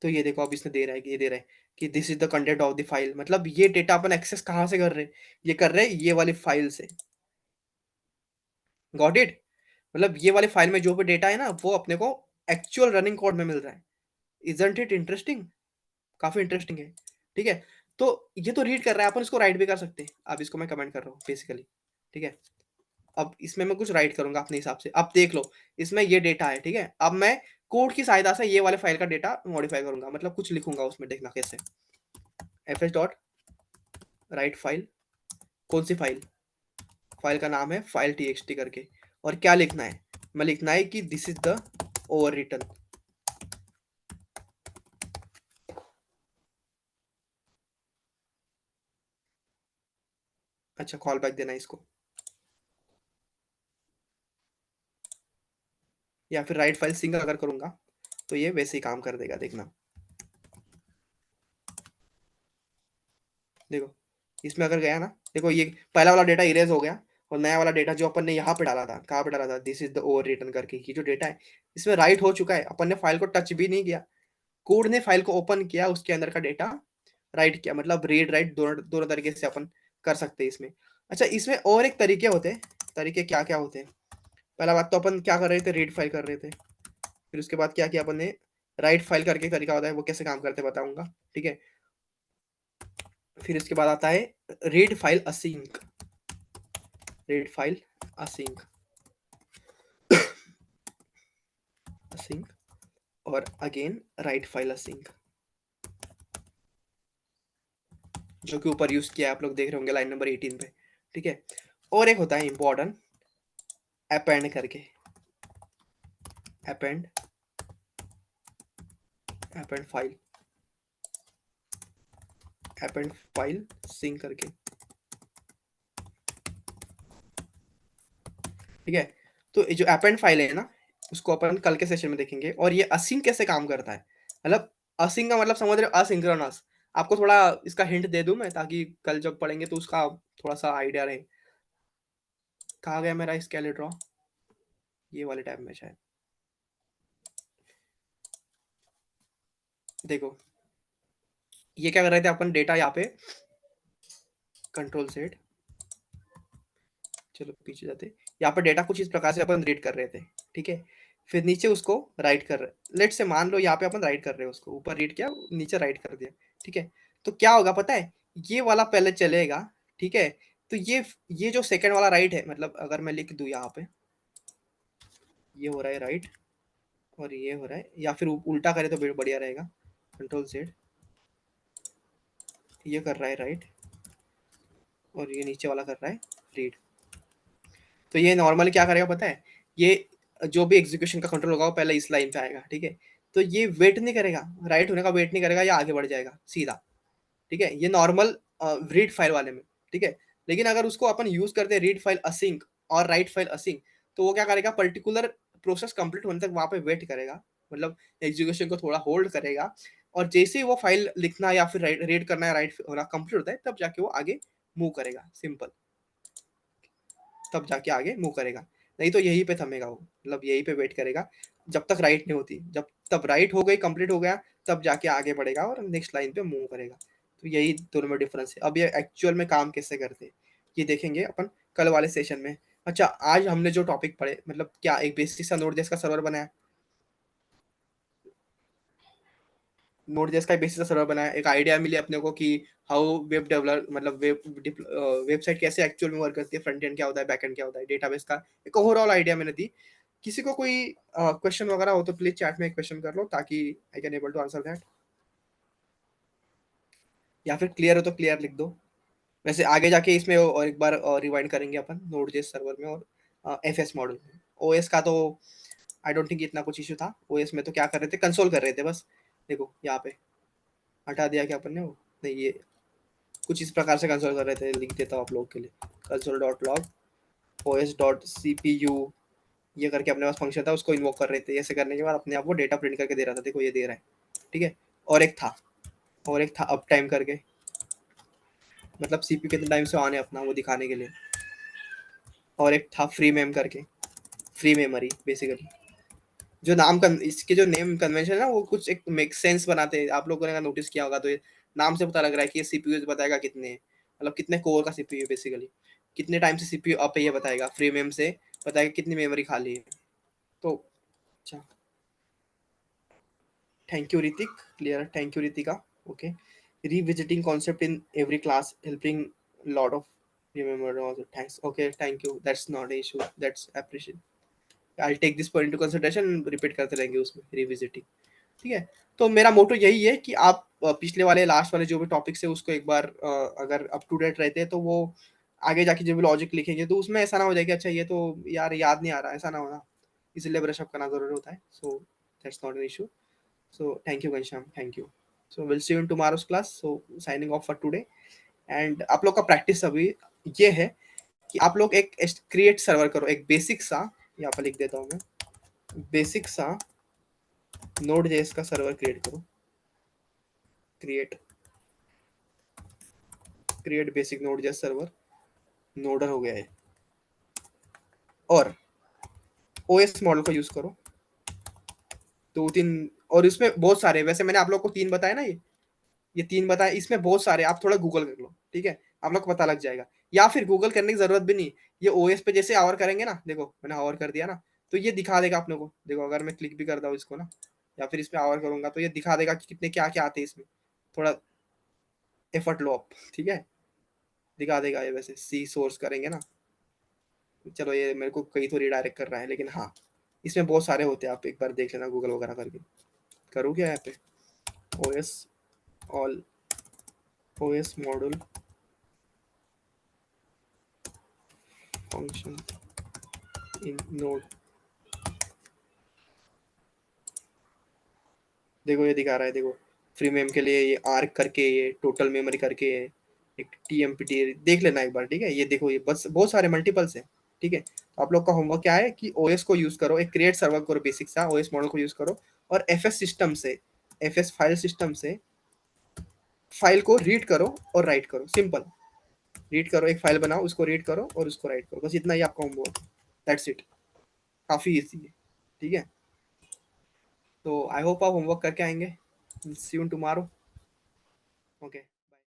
तो ये देखो अब इसने दे रहा है कि ये दे रहा है कि this is the content of the file, मतलब ये डेटा अपन एक्सेस कहाँ से कर रहे हैं, ये कर रहे हैं ये वाली फाइल से। Got it? मतलब ये वाली फाइल में जो भी डेटा है ना वो अपने को एक्चुअल रनिंग कोड में मिल रहा है। Isn't it interesting? काफी इंटरेस्टिंग है, ठीक है। तो ये तो रीड कर रहा है, अपन इसको राइट भी कर सकते हैं। अब इसको मैं कमेंट कर रहा हूँ बेसिकली, ठीक है। अब इसमें मैं कुछ राइट करूंगा अपने हिसाब से, अब देख लो इसमें ये डेटा है, ठीक है। अब मैं कोड की सहायता से ये वाले फाइल का डेटा मॉडिफाई करूंगा, मतलब कुछ लिखूंगा उसमें, देखना कैसे। F S dot write file, कौन सी फाइल, फाइल का नाम है फाइल टी एक्स टी करके, और क्या लिखना है, मैं लिखना है कि this is the over return. अच्छा, कॉल बैक देना है इसको, या फिर राइट फाइल सिंगल अगर करूंगा तो ये वैसे ही काम कर देगा, देखना। देखो इसमें अगर गया ना, देखो ये पहला वाला डेटा इरेज हो गया और नया वाला डेटा जो अपन ने यहाँ पे डाला था, कहाँ पे डाला था, this is the over return करके, ये जो डेटा है इसमें राइट हो चुका है, अपन ने फाइल को टच भी नहीं किया, कोड ने फाइल को ओपन किया, उसके अंदर का डेटा राइट किया, मतलब रीड राइट दोनों दोनों तरीके से अपन कर सकते हैं इसमें। अच्छा, इसमें और एक तरीके होते हैं, तरीके क्या क्या होते हैं। पहला बात तो अपन क्या कर रहे थे, रीड फाइल कर रहे थे, फिर उसके बाद क्या किया अपन ने, राइट फाइल करके तरीका होता है, वो कैसे काम करते हैं बताऊंगा, ठीक है। फिर इसके बाद आता है read file async, read file async async, और अगेन राइट फाइल असिंक, जो कि ऊपर यूज किया है, आप लोग देख रहे होंगे लाइन नंबर 18 पे, ठीक है। और एक होता है इंपॉर्टेंट अपेंड करके, append append file, append file sync करके। ठीक है। तो ये जो अपेंड फाइल है ना, उसको अपन कल के सेशन में देखेंगे। और ये असिंक कैसे काम करता है, मतलब असिंक का मतलब समझ रहे हो, असिंक्रोनस। आपको थोड़ा इसका हिंट दे दूं मैं, ताकि कल जब पढ़ेंगे तो उसका थोड़ा सा आइडिया रहे। कहाँ गया मेरा स्केलेट्रॉन, ये वाले टाइप में शायद। देखो ये क्या कर रहे थे अपन, डेटा यहाँ पे कंट्रोल सेट, चलो पीछे जाते। यहाँ पर डेटा कुछ इस प्रकार से अपन रीड कर रहे थे, ठीक है। फिर नीचे उसको राइट कर रहे, लेट से मान लो यहाँ पे अपन राइट कर रहे हैं उसको, ऊपर रीड किया नीचे राइट कर दिया, ठीक है। तो क्या होगा पता है, ये वाला पहले चलेगा, ठीक है। तो ये जो सेकंड वाला राइट है, मतलब अगर मैं लिख दूं यहाँ पे, ये हो रहा है राइट और ये हो रहा है, या फिर उल्टा करे तो बढ़िया रहेगा, कंट्रोल जेड, ये कर रहा है राइट और ये नीचे वाला कर रहा है रीड। तो ये नॉर्मली क्या करेगा पता है, ये जो भी एग्जीक्यूशन का कंट्रोल होगा वो पहले इस लाइन पे आएगा, ठीक है। तो ये वेट नहीं करेगा, राइट होने का वेट नहीं करेगा, या आगे बढ़ जाएगा सीधा, ठीक है। ये नॉर्मल रीड फाइल वाले में, ठीक है। लेकिन अगर उसको अपन यूज करते हैं रीड फाइल असिंक और राइट फाइल असिंक, तो वो क्या करेगा, पर्टिकुलर प्रोसेस कंप्लीट होने तक वहां पे वेट करेगा, मतलब एग्जीक्यूशन को थोड़ा होल्ड करेगा। और जैसे ही वो फाइल लिखना या फिर रीड करना है, राइट होना कंप्लीट होता है, तब जाके वो आगे मूव करेगा, सिंपल। तब जाके आगे मूव करेगा, नहीं तो यहीं पे थमेगा वो, मतलब यहीं पे वेट करेगा जब तक राइट नहीं होती। जब तब राइट हो गई, कंप्लीट हो गया, तब जाके आगे बढ़ेगा और नेक्स्ट लाइन पे मूव करेगा। तो यही दोनों में डिफरेंस है। अब ये एक्चुअल में काम कैसे करते हैं ये देखेंगे अपन कल वाले सेशन में। अच्छा, आज हमने जो टॉपिक पढ़े, मतलब क्या एक बेसिक सा नोड जेएस का सर्वर बनाया, नोड जेएस का एक बेसिक सा सर्वर बनाया, एक आइडिया मिली अपने को कि हाउ वेब डेवलप, मतलब वेबसाइट कैसे एक्चुअल में वर्क करती है, फ्रंट एंड क्या होता है, बैक एंड क्या होता है, डेटाबेस का एक ओवरऑल आइडिया मैंने दी। किसी को कोई क्वेश्चन वगैरह हो तो प्लीज चैट में एक क्वेश्चन कर लो, ताकि I can able to answer that. या फिर क्लियर हो तो क्लियर लिख दो। वैसे आगे जाके इसमें और एक बार रिवाइंड करेंगे अपन नोड जेएस सर्वर में और एफएस मॉडल में। ओएस का तो आई डोंट थिंक इतना कुछ इशू था। ओएस में तो क्या कर रहे थे, कंसोल कर रहे थे बस। देखो यहाँ पे हटा दिया क्या अपन ने, वो नहीं, ये कुछ इस प्रकार से कंसोल कर रहे थे, लिख देता हूँ आप लोग के लिए, console dot log OS dot C P U, ये करके अपने पास फंक्शन था, उसको इन्वोक कर रहे थे। ऐसे करने के बाद अपने आप वो डेटा प्रिंट करके दे रहा था, देखो ये दे रहा है, ठीक है। और एक था, और एक था अप टाइम करके, मतलब सीपीयू कितने टाइम से ऑन है अपना, वो दिखाने के लिए। और एक था फ्री मेम करके, फ्री मेमोरी बेसिकली। जो इसके जो नेम कन्वेंशन है ना, वो कुछ एक मेक सेंस बनाते हैं, आप लोगों ने नोटिस किया होगा। तो ये नाम से पता लग रहा है कि ये सीपीयू बताएगा कितने, मतलब कितने कोर का सीपीयू बेसिकली, कितने टाइम से सीपीयू अप है ये बताएगा, फ्री मेम से बताएगा कितनी मेमोरी खाली है। तो अच्छा, thank you Hrithik, clear, thank you Ritika, okay. revisiting concept in every class helping lot of remember also, thanks, okay, thank you, that's not an issue, that's appreciate, I'll take this point into consideration, repeat करते रहेंगे उसमें revisiting, ठीक है। तो मेरा मोटो यही है कि आप पिछले वाले लास्ट वाले जो भी टॉपिक्स है उसको एक बार अगर अप टू डेट रहते हैं तो वो आगे जाके जो भी लॉजिक लिखेंगे तो उसमें ऐसा ना हो जाए कि अच्छा ये तो यार याद नहीं आ रहा, ऐसा ना होना, इसलिए ब्रश अप करना जरूरी होता है। So that's not an issue. So thank you Ghanshyam, thank you. So will see you in tomorrow's class. So signing off for today. And आप लोग का प्रैक्टिस अभी ये है कि आप लोग एक क्रिएट सर्वर करो, एक बेसिक सा, यहाँ पर लिख देता हूँ मैं, बेसिक सा नोड जेएस का सर्वर क्रिएट करो। Create create basic node JS server, नोडर हो गया है। और ओएस मॉडल को यूज करो, दो तीन, और इसमें बहुत सारे, वैसे मैंने आप लोग को तीन बताया ना, ये तीन बताए, इसमें बहुत सारे, आप थोड़ा गूगल कर लो, ठीक है, आप लोग को पता लग जाएगा। या फिर गूगल करने की जरूरत भी नहीं, ये ओएस पे जैसे आवर करेंगे ना, देखो मैंने आवर कर दिया ना, तो ये दिखा देगा अपने को। देखो अगर मैं क्लिक भी करता हूँ इसको ना, या फिर इस पे आवर करूंगा, तो ये दिखा देगा कि कितने क्या क्या आते हैं इसमें। थोड़ा एफर्ट लो आप, ठीक है, दिखा देगा ये। वैसे सी सोर्स करेंगे ना, चलो ये मेरे को कहीं तो रिडायरेक्ट कर रहा है, लेकिन हाँ इसमें बहुत सारे होते हैं, आप एक बार देख लेना गूगल वगैरह करके। करूँ क्या यहाँ पे, OS all, OS module function in node, देखो ये दिखा रहा है, देखो फ्री मेम के लिए ये आर्क करके, ये टोटल मेमोरी करके, एक टीएमपीटी देख लेना एक बार, ठीक है। ये देखो ये बस बहुत सारे मल्टीपल्स है, ठीक है। आप लोग का होमवर्क क्या है कि ओएस को यूज करो, एक क्रिएट सर्वर करो, बेसिक सा ओएस मॉडल को यूज करो, और एफएस सिस्टम से, एफएस फाइल सिस्टम से फाइल को रीड करो और राइट करो। सिंपल, रीड करो, एक फाइल बनाओ, उसको रीड करो और उसको राइट करो, बस इतना ही आपका होमवर्क। दैट्स इट, काफी इजी है। ठीक है, तो आई होप आप होमवर्क करके आएंगे। सी यू टुमारो। ओके।